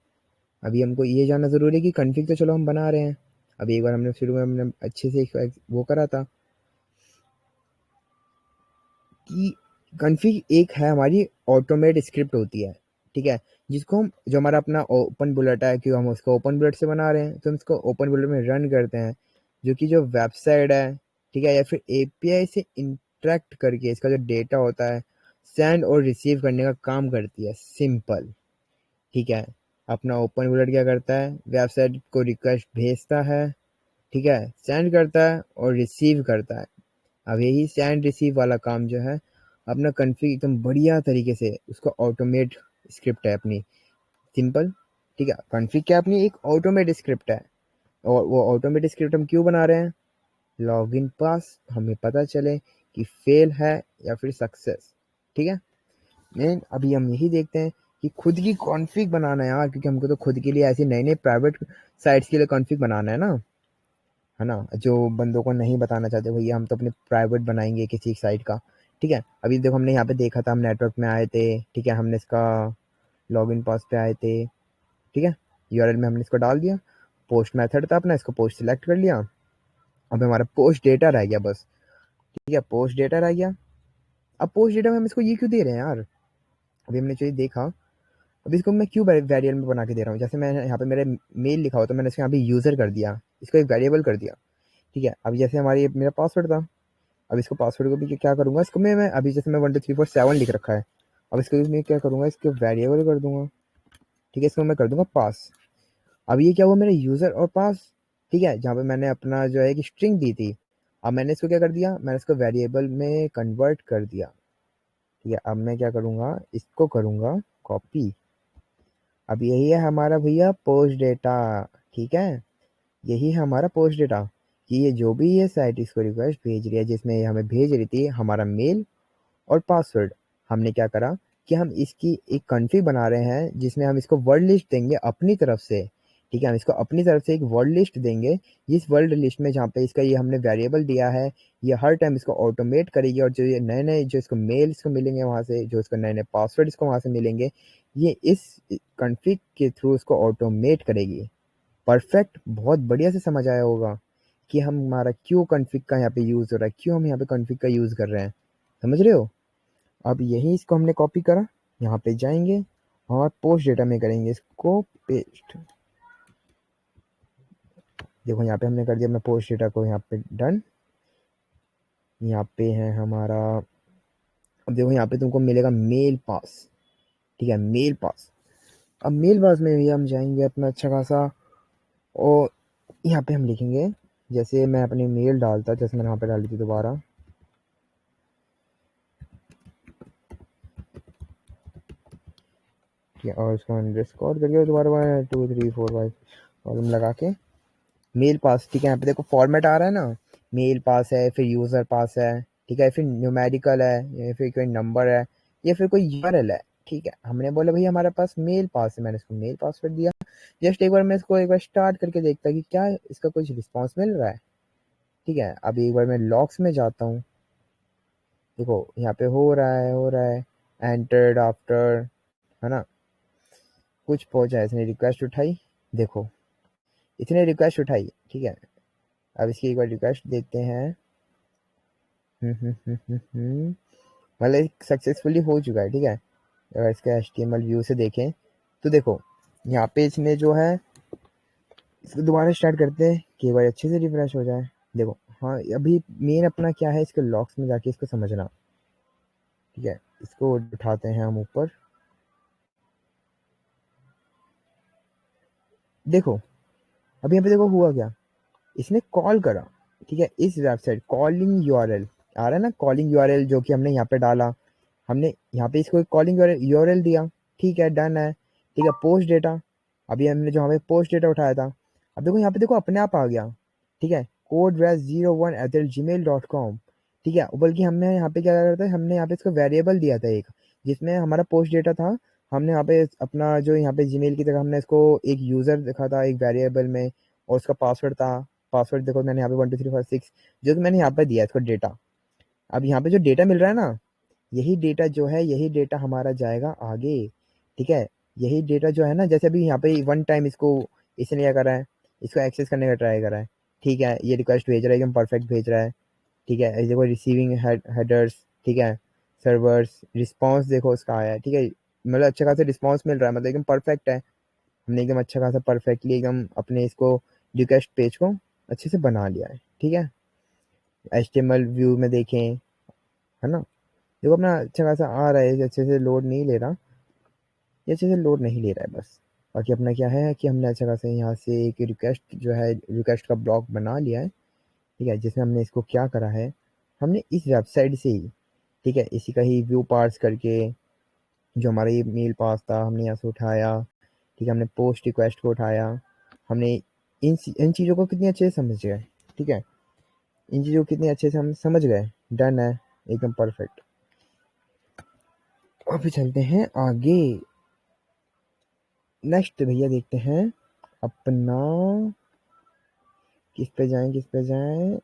अभी हमको ये जानना ज़रूरी है कि कॉन्फ़िग तो चलो हम बना रहे हैं, अभी एक बार हमने शुरू में हमने अच्छे से वो करा था कि कॉन्फ़िग एक है हमारी ऑटोमेट स्क्रिप्ट होती है, ठीक है? जिसको हम जो हमारा अपना ओपन बुलेट है कि हम उसको ओपन बुलेट से बना रहे हैं, तो हम इसको ओपन बुलेट में रन करते हैं, जो कि जो वेबसाइट है, ठीक है? या फिर एपीआई से इंटरैक्ट करके इसका जो डेटा होता है, सेंड और रिसीव करने का काम करती है, सिंपल, ठीक है? अपना ओपन बुलेट क्या करता है, वेबसाइट को रिक्वेस्ट भेजता है, ठीक है? सेंड करता है और रिसीव करता है। अब यही सेंड रिसीव वाला काम जो है अपना कॉन्फ़िग एकदम बढ़िया तरीके से उसका ऑटोमेट स्क्रिप्ट है अपनी, सिंपल, ठीक है? कॉन्फ़िग क्या अपनी एक ऑटोमेट स्क्रिप्ट है, और वो ऑटोमेट स्क्रिप्ट हम क्यों बना रहे हैं? लॉगिन पास हमें पता चले कि फेल है या फिर सक्सेस, ठीक है? मेन अभी हम यही देखते हैं कि खुद की कॉन्फ़िग बनाना है यार, क्योंकि हमको तो खुद के लिए ऐसे नए नए प्राइवेट साइट्स के लिए कॉन्फ़िग बनाना है ना? जो बंदों को नहीं बताना चाहते भैया हम तो अपने प्राइवेट बनाएंगे किसी साइट का, ठीक है? अभी देखो हमने यहाँ पे देखा था, हम नेटवर्क में आए थे, ठीक है? हमने इसका लॉगिन पास पे आए थे, ठीक है? यूआरएल में हमने इसको डाल दिया, पोस्ट मेथड था अपना, इसको पोस्ट सिलेक्ट कर लिया, अब हमारा पोस्ट डेटा रह गया बस, ठीक है? पोस्ट डेटा रह गया। अब पोस्ट डेटा में हम इसको ये क्यों दे रहे हैं यार? अभी हमने जो ये देखा, अब इसको मैं क्यों वेरिएबल में बना के दे रहा हूँ? जैसे मैं यहाँ पे मेरे मेल लिखा हो तो मैंने इसको यहाँ पे यूजर कर दिया, इसको एक वेरिएबल कर दिया, ठीक है? अभी जैसे हमारी मेरा पासवर्ड था, अब इसको पासवर्ड को भी क्या करूँगा, इसको मैं अभी जैसे मैं 1 2 3 4 7 लिख रखा है, अब इसको मैं क्या करूँगा, इसको वेरिएबल कर दूंगा, ठीक है? इसको मैं कर दूंगा पास। अब ये क्या हुआ, मेरा यूज़र और पास, ठीक है? जहाँ पे मैंने अपना जो है एक स्ट्रिंग दी थी, अब मैंने इसको क्या कर दिया, मैंने इसको वेरिएबल में कन्वर्ट कर दिया, ठीक है? अब मैं क्या करूँगा, इसको करूँगा कॉपी। अब यही है हमारा भैया पोस्ट डेटा, ठीक है? यही है हमारा पोस्ट डेटा, कि ये जो भी ये साइट इसको रिक्वेस्ट भेज रही है, जिसमें ये हमें भेज रही थी हमारा मेल और पासवर्ड, हमने क्या करा कि हम इसकी एक कॉन्फ़िग बना रहे हैं जिसमें हम इसको वर्ड लिस्ट देंगे अपनी तरफ से, ठीक है? हम इसको अपनी तरफ से एक वर्ड लिस्ट देंगे, इस वर्ड लिस्ट में जहाँ पे इसका ये हमने वेरिएबल दिया है, ये हर टाइम इसको ऑटोमेट करेगी, और जो ये नए नए जो इसको मेल इसको मिलेंगे वहाँ से, जो इसको नए नए पासवर्ड इसको वहाँ से मिलेंगे, ये इस कॉन्फ़िग के थ्रू इसको ऑटोमेट करेगी। परफेक्ट, बहुत बढ़िया से समझ आया होगा कि हम हमारा क्यों कॉन्फ़िग का यहाँ पे यूज़ हो रहा है, क्यों हम यहाँ पे कॉन्फ़िग का यूज़ कर रहे हैं, समझ रहे हो? अब यही इसको हमने कॉपी करा, यहाँ पे जाएंगे और पोस्ट डेटा में करेंगे इसको पेस्ट। देखो यहाँ पे हमने कर दिया अपना पोस्ट डेटा को यहाँ पे डन। यहाँ पे है हमारा, अब देखो यहाँ पे तुमको मिलेगा मेल पास, ठीक है? मेल पास। अब मेल पास में भी हम जाएंगे अपना अच्छा खासा, और यहाँ पे हम लिखेंगे, जैसे मैं अपनी मेल डालता, जैसे मैंने यहाँ पे डाली थी दोबारा, ठीक है? और इसको अंडरस्कोर करके दोबारा 2 3 4 5 कॉलम लगा के मेल पास, ठीक है? यहाँ पे देखो फॉर्मेट आ रहा है ना, मेल पास है, फिर यूज़र पास है, ठीक है? फिर न्यूमेरिकल है, या फिर कोई नंबर है, या फिर कोई यूआरएल है, ठीक है? हमने बोला भैया हमारे पास मेल पास है, मैंने इसको मेल पास कर दिया। जस्ट एक बार मैं इसको एक बार स्टार्ट करके देखता कि क्या इसका कुछ रिस्पॉन्स मिल रहा है, ठीक है? अभी एक बार मैं लॉग्स में जाता हूँ, देखो यहाँ पे हो रहा है एंटर्ड आफ्टर, है ना? कुछ पहुंचा है, इसने रिक्वेस्ट उठाई, देखो इसने रिक्वेस्ट उठाई, ठीक है? अब इसकी एक बार रिक्वेस्ट देते हैं, मतलब सक्सेसफुली हो चुका है, ठीक है? अगर इसका HTML व्यू से देखें तो देखो यहाँ पे इसमें जो है, इसको दोबारा स्टार्ट करते हैं कि एक बार अच्छे से रिफ्रेश हो जाए। देखो हाँ, अभी मेन अपना क्या है, इसके लॉक्स में जाके इसको समझना, ठीक है? इसको उठाते हैं हम ऊपर, देखो अभी यहाँ पे देखो हुआ क्या, इसने कॉल करा, ठीक है? इस वेबसाइट कॉलिंग यूआरएल आ रहा है ना, कॉलिंग यूआरएल जो कि हमने यहाँ पे डाला, हमने यहाँ पे इसको कॉलिंग यूआरएल दिया, ठीक है? डन है, ठीक है? पोस्ट डेटा, अभी हमने जो हमें पोस्ट डेटा उठाया था, अब देखो यहाँ पे देखो अपने आप आ गया, ठीक है? code-01@gmail.com, ठीक है? बल्कि हमने यहाँ पे क्या करा था, हमने यहाँ पे इसको वेरिएबल दिया था एक, जिसमें हमारा पोस्ट डेटा था, हमने यहाँ पे अपना जो यहाँ पे जीमेल की तरह हमने इसको एक यूज़र दिखा था एक वेरिएबल में, और उसका पासवर्ड था, पासवर्ड देखो मैंने यहाँ पे 1 2 3 4 6 जो कि मैंने यहाँ पे दिया इसको डेटा। अब यहाँ पे जो डेटा मिल रहा है ना, यही डेटा जो है, यही डेटा हमारा जाएगा आगे, ठीक है? यही डेटा जो है ना, जैसे अभी यहाँ पे वन टाइम इसको इसने क्या करा है, इसको एक्सेस करने का ट्राई करा है, ठीक है, ये रिक्वेस्ट भेज रहा है, एकदम परफेक्ट भेज रहा है, ठीक है। देखो रिसीविंग हेडर्स, ठीक है, सर्वर्स, रिस्पॉन्स देखो उसका आया है, ठीक है, मतलब अच्छा खासा रिस्पॉन्स मिल रहा है, मतलब एकदम परफेक्ट है। हमने एकदम अच्छा खासा परफेक्टली एकदम अपने इसको रिक्वेस्ट पेज को अच्छे से बना लिया है, ठीक है। HTML व्यू में देखें, है ना, देखो अपना अच्छा खासा आ रहा है, अच्छे से लोड नहीं ले रहा, ये अच्छे से लोड नहीं ले रहा है बस। बाकी अपना क्या है कि हमने अच्छा खासा यहाँ से एक रिक्वेस्ट जो है, रिक्वेस्ट का ब्लॉक बना लिया है, ठीक है, जिसमें हमने इसको क्या करा है, हमने इस वेबसाइट से ही, ठीक है, इसी का ही व्यू पार्स करके जो हमारा ये मेल पास था हमने यहाँ से उठाया, ठीक है, हमने पोस्ट रिक्वेस्ट को उठाया, हमने इन चीज़ों को कितनी अच्छे से समझ गए, ठीक है, इन चीज़ों को कितने अच्छे से हम समझ गए, डन है, एकदम परफेक्ट। अभी चलते हैं आगे, नेक्स्ट भैया देखते हैं अपना, किस पे जाएं, किस पे जाएं।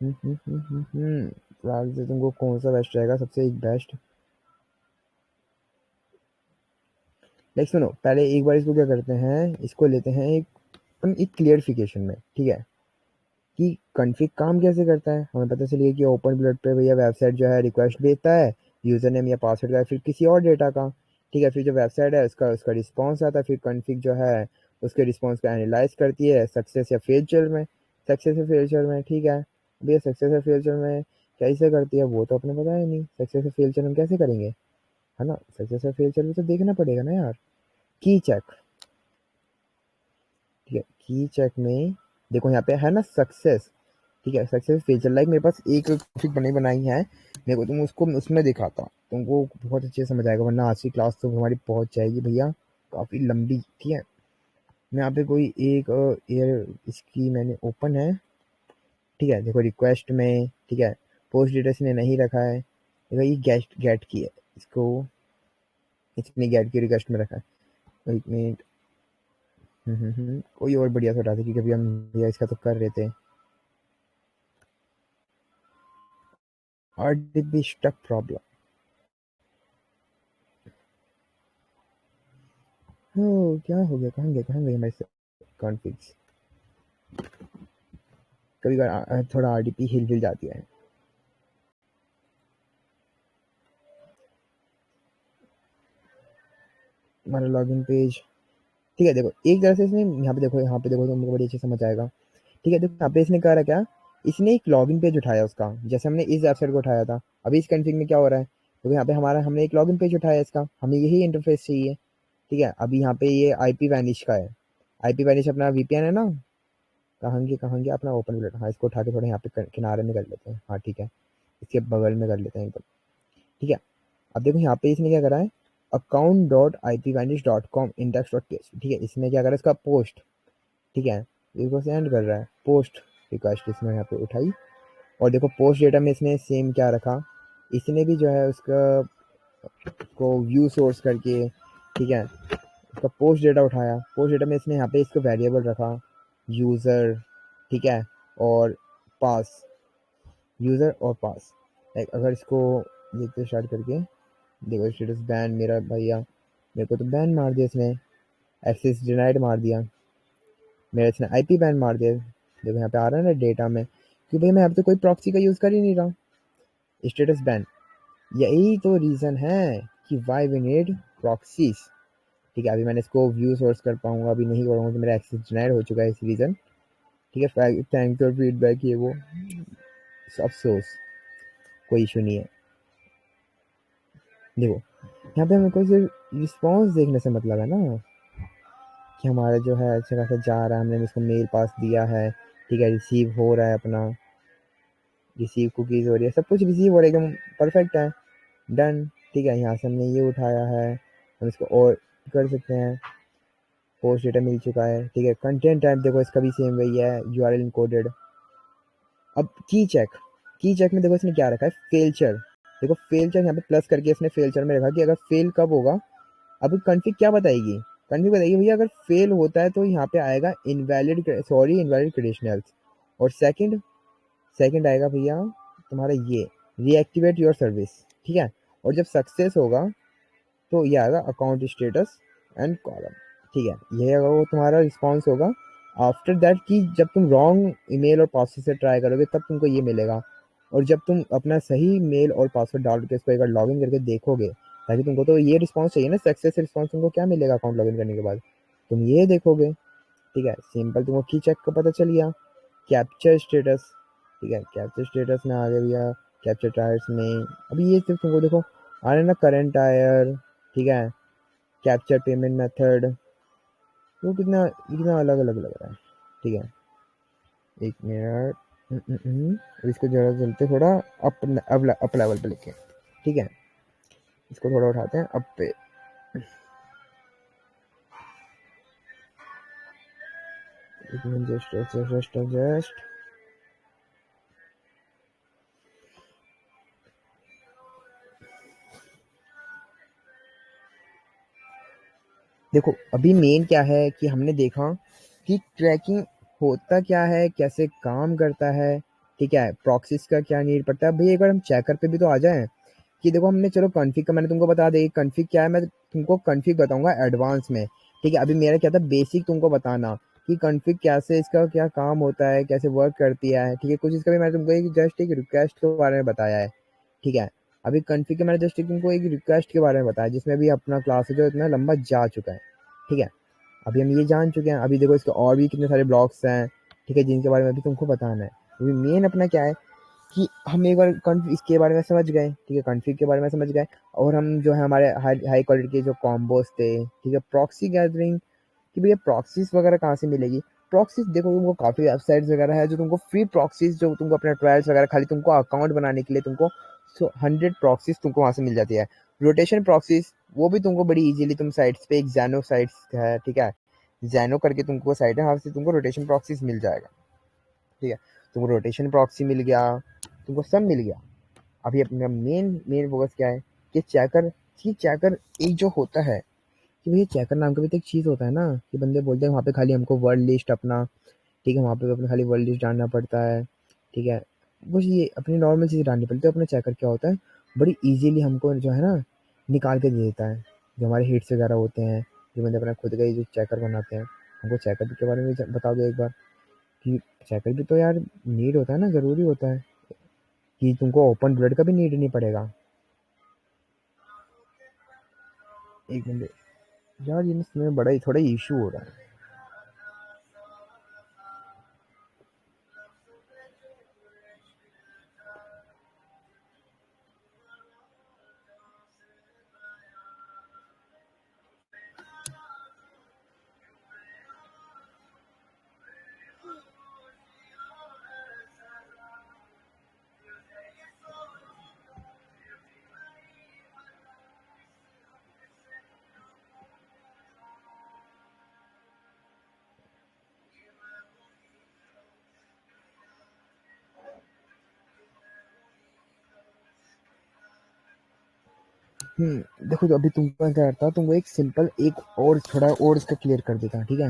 फिलहाल से तुमको कौन सा बेस्ट रहेगा, सबसे एक बेस्ट, लाइक सुनो, पहले एक बार इसको क्या करते हैं, इसको लेते हैं एक क्लियरिफिकेशन में, ठीक है, कि कॉन्फ़िग काम कैसे करता है। हमें पता चलिए कि ओपन बुलेट पे भैया वेबसाइट जो है रिक्वेस्ट देता है यूज़र नेम या पासवर्ड का, फिर किसी और डेटा का, ठीक है, फिर जो वेबसाइट है उसका उसका रिस्पॉन्स आता है, फिर कॉन्फ़िग जो है उसके रिस्पॉन्स को एनालाइज करती है सक्सेस या फेलियर में, सक्सेस या फेलियर में, ठीक है। भैया सक्सेस या फेलियर में कैसे करती है वो तो अपने पता ही नहीं, सक्सेस या फेलियर हम कैसे करेंगे, है ना, सक्सेस या फेलियर भी तो देखना पड़ेगा ना यार। की चेक, ठीक है, की चेक में देखो यहाँ पे है ना सक्सेस, ठीक है, सक्सेस फीचर, लाइक मेरे पास एक ग्राफिक बनी बनाई है, मेरे को तुम उसको उसमें दिखाता हूँ, तुमको बहुत अच्छे से समझ आएगा, वरना आज की क्लास तो हमारी पहुंच जाएगी भैया काफ़ी लंबी, ठीक है। मैं यहाँ पे कोई एक एयर इसकी मैंने ओपन है, ठीक है, देखो रिक्वेस्ट में, ठीक है, पोस्ट डेटा इसने नहीं रखा है, देखो ये गेट गेट की है, इसको इसने गेट की रिक्वेस्ट में रखा है, एक मिनट, कोई और बढ़िया सा उठा था क्योंकि अभी हम भैया इसका तो कर रहे थे, RDP स्टक प्रॉब्लम, हो क्या हो गया, कहाँ गए हमारे कॉन्फ़िग्स, कभी कभार थोड़ा RDP हिल जाती है। हमारा लॉगिन पेज, ठीक है, देखो एक तरह से इसने यहाँ पे देखो तो तुमको बड़ी अच्छी समझ आएगा, ठीक है। देखो यहाँ पे इसने कहा क्या, इसने एक लॉगिन पेज उठाया उसका, जैसे हमने इस वेबसाइट को उठाया था, अभी इस कॉन्फ़िग में क्या हो रहा है, तो यहाँ पे हमारा हमने एक लॉगिन पेज उठाया इसका, हमें यही इंटरफेस चाहिए, ठीक है। अभी यहाँ पे ये IP वैनिश का है, IP वैनिश अपना VPN है ना, कहाँ गया अपना ओपन बुलेट, हाँ इसको उठा के थोड़ा यहाँ पे किनारे में कर लेते हैं, हाँ ठीक है, इसके बगल में कर लेते हैं एकदम, ठीक है। अब देखो यहाँ पे इसने क्या करा है, account.ipvanish.com index.php, ठीक है, इसने क्या करा इसका पोस्ट, ठीक है, इसको सेंड कर रहा है पोस्ट रिक्वेस्ट, इसने यहाँ पे उठाई, और देखो पोस्ट डेटा में इसने सेम क्या रखा, इसने भी जो है उसका को व्यू सोर्स करके, ठीक है, उसका पोस्ट डेटा उठाया, पोस्ट डेटा में इसने यहाँ पे इसको वेरिएबल रखा यूज़र, ठीक है, और पास, यूज़र और पास, लाइक अगर इसको देखते स्टार्ट करके, देखो स्टेटस बैन मेरा भैया, मेरे को तो बैन मार दिया इसने, एक्सेस डिनाइड मार दिया मेरा, इसने IP बैन मार दिया, देखो यहाँ पे आ रहा है ना डेटा में, कि भाई मैं अब तो कोई प्रॉक्सी का यूज़ कर ही नहीं रहा, स्टेटस बैन, यही तो रीज़न है कि वाई वी नीड प्रॉक्सीज, ठीक है। अभी मैंने इसको व्यू सोर्स कर पाऊंगा, अभी नहीं करूँगा तो मेरा एक्सेस डिनाइड हो चुका है इस रीज़न, ठीक है। थैंक फॉर फीडबैक, ये वो अफसोस, कोई इशू नहीं है। देखो यहाँ पे मेरे को सिर्फ रिस्पॉन्स देखने से मतलब है ना, कि हमारा जो है अच्छा खासा जा रहा है, हमने इसको मेल पास दिया है, ठीक है, रिसीव हो रहा है अपना, रिसीव कुकीज़ हो रही है, सब कुछ रिसीव हो रहा है, एकदम परफेक्ट है, डन, ठीक है। यहाँ से हमने ये उठाया है, हम इसको और कर सकते हैं, पोस्ट डेटा मिल चुका है, ठीक है। कंटेंट टाइप देखो इसका भी सेम वही है, URL इनकोडेड। अब की चेक में देखो इसने क्या रखा है, फेलचर, देखो फेलचर यहाँ पे प्लस करके इसने फेलचर में रखा कि अगर फेल कब होगा, अब कॉन्फ़िग क्या बताएगी, कॉन्फ़िग बताएगी भैया अगर फेल होता है तो यहाँ पे आएगा इनवैलिड क्रेडेंशियल्स, और सेकंड आएगा भैया तुम्हारा ये रीएक्टिवेट योर सर्विस, ठीक है। और जब सक्सेस होगा तो ये आएगा अकाउंट स्टेटस एंड कॉलम, ठीक है, ये वो तुम्हारा रिस्पॉन्स होगा। आफ्टर दैट कि जब तुम रॉन्ग ईमेल और पासवर्ड से ट्राई करोगे तब तुमको ये मिलेगा, और जब तुम अपना सही मेल और पासवर्ड डाल के इसको एक बार लॉगिन करके देखोगे, ताकि तुमको तो ये रिस्पॉन्स चाहिए ना, सक्सेस रिस्पॉन्स तुमको क्या मिलेगा अकाउंट लॉगिन करने के बाद, तुम ये देखोगे। ठीक है, सिंपल तुमको की चेक का पता चल गया। कैप्चर स्टेटस, ठीक है, कैप्चर स्टेटस में आ गया भैया, कैप्चर टायर्स में अभी ये सिर्फ तुमको देखो आ रहा है ना, करंट टायर, ठीक है, कैप्चर पेमेंट मेथड, वो कितना कितना अलग अलग लग रहा है। ठीक है, एक मिनट, अब इसको जरा चलते थोड़ा अप लेवल पे लेके। ठीक है, इसको थोड़ा उठाते हैं अप पे। एक मिनट, जस्ट जस्ट जस्ट देखो अभी मेन क्या है कि हमने देखा कि ट्रैकिंग होता क्या है, कैसे काम करता है। ठीक है, प्रॉक्सीज का क्या नीड पड़ता है। भाई एक बार हम चेकर पे भी तो आ जाएं कि देखो हमने चलो कॉन्फ़िग का मैंने तुमको बता दी, कॉन्फ़िग क्या है मैं तुमको कॉन्फ़िग बताऊंगा एडवांस में। ठीक है, अभी मेरा क्या था बेसिक तुमको बताना कि कॉन्फ़िग कैसे, इसका क्या काम होता है, कैसे वर्क करती है। ठीक है, कुछ इसका भी मैंने तुमको एक जस्ट एक रिक्वेस्ट के बारे में बताया है। ठीक है, अभी कॉन्फ़िग के मैंने जस्ट तुमको एक रिक्वेस्ट के बारे में बताया, जिसमें अभी अपना क्लास है जो इतना लंबा जा चुका है। ठीक है, अभी हम ये जान चुके हैं। अभी देखो इसके और भी कितने सारे ब्लॉक्स हैं, ठीक है, जिनके बारे में अभी तुमको बताना है। अभी मेन अपना क्या है कि हम एक बार इसके बारे में समझ गए, ठीक है, कॉन्फ़िग के बारे में समझ गए, और हम जो है हमारे हाई हाई क्वालिटी के जो कॉम्बोज थे, ठीक है, प्रॉक्सी गैदरिंग कि भैया प्रॉक्सीज वगैरह कहाँ से मिलेगी। प्रॉक्सीज देखो तुमको काफ़ी वेबसाइट्स वगैरह है जो तुमको फ्री प्रॉक्सीज, जो तुमको अपने ट्रायल्स वगैरह खाली तुमको अकाउंट बनाने के लिए तुमको 100 प्रॉक्सीज तुमको वहाँ से मिल जाती है। रोटेशन प्रॉक्सीज वो भी तुमको बड़ी इजीली तुम साइट्स पे, एक जैनो साइट्स है, ठीक है, जैनो करके तुमको साइट है, वहाँ से तुमको रोटेशन प्रॉक्सीज मिल जाएगा। ठीक है, तुमको रोटेशन प्रॉक्सी मिल गया, तुमको सब मिल गया। अभी अपना मेन मेन फोकस क्या है कि चेकर, कि चेकर एक जो होता है कि भैया चेकर नाम का भी तो एक चीज़ होता है ना, कि बंदे बोलते हैं वहाँ पे खाली हमको वर्ड लिस्ट अपना, ठीक है, वहाँ पे अपना खाली वर्ड लिस्ट डालना पड़ता है। ठीक है, बस ये अपनी नॉर्मल चीज़ डालनी पड़ती है। अपना चेकर क्या होता है, बड़ी इजीली हमको जो है ना निकाल के दे देता है। जो हमारे हिट्स वगैरह होते हैं, जो बंदे अपना खुद का ही जो चेकर बनाते हैं, हमको चेकर के बारे में बता दो एक बार कि चेकर भी तो यार नीड होता है ना, ज़रूरी होता है कि तुमको ओपन ब्लड का भी नीड नहीं पड़ेगा। एक मिनट यार, ये इसमें बड़ा ही थोड़ा इशू हो रहा है। देखो तो अभी तुमको मैं क्या करता, तुमको एक सिंपल एक और थोड़ा और इसका क्लियर कर देता। ठीक है,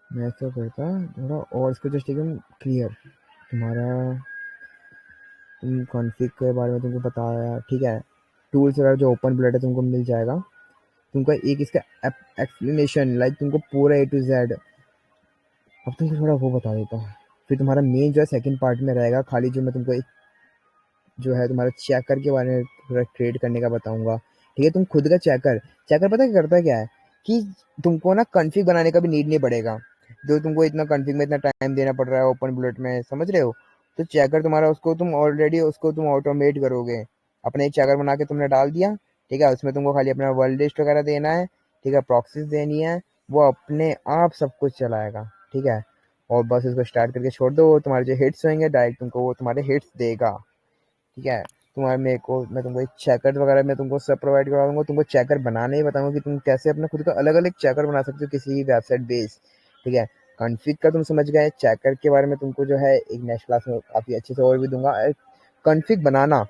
मैं ऐसा करता थोड़ा और इसको जस्ट एकदम क्लियर। तुम्हारा तुम कॉन्फ़िग के बारे में तुमको बताया, ठीक है, टूल्स वगैरह जो ओपन ब्लड है तुमको मिल जाएगा। तुमको एक इसका एक्सप्लेनेशन लाइक तुमको पूरा ए टू जेड। अब तुमको थोड़ा वो बता देता हूँ, फिर तुम्हारा मेन जो है सेकंड पार्ट में रहेगा, खाली जो मैं तुमको एक जो है तुम्हारा चेकर के बारे में पूरा क्रिएट करने का बताऊंगा। ठीक है, तुम खुद का चेकर, चेकर पता क्या करता है क्या है कि तुमको ना कॉन्फ़िग बनाने का भी नीड नहीं पड़ेगा। जो तुमको इतना कॉन्फ़िग में इतना टाइम देना पड़ रहा है ओपन बुलेट में, समझ रहे हो, तो चेकर तुम्हारा उसको तुम ऑलरेडी उसको तुम ऑटोमेट करोगे। अपने एक चेकर बना के तुमने डाल दिया, ठीक है, उसमें तुमको खाली अपना वर्ल्ड लिस्ट वगैरह देना है, ठीक है, प्रॉक्सीज देनी है, वो अपने आप सब कुछ चलाएगा। ठीक है, और बस इसको स्टार्ट करके छोड़ दो, तुम्हारे जो हिट्स होंगे डायरेक्ट तुमको वो तुम्हारे हिट्स देगा। ठीक है, तुम्हारे मेरे को मैं तुमको एक चेकर वगैरह मैं तुमको सब प्रोवाइड करवा दूंगा। तुमको चेकर बनाने ही बताऊंगा कि तुम कैसे अपना खुद का अलग अलग चेकर बना सकते हो किसी भी वेबसाइट बेस। ठीक है, कॉन्फ़िग का तुम समझ गए, चेकर के बारे में तुमको जो है एक नेक्स्ट क्लास में काफ़ी अच्छे से और भी दूंगा। कॉन्फ़िग बनाना,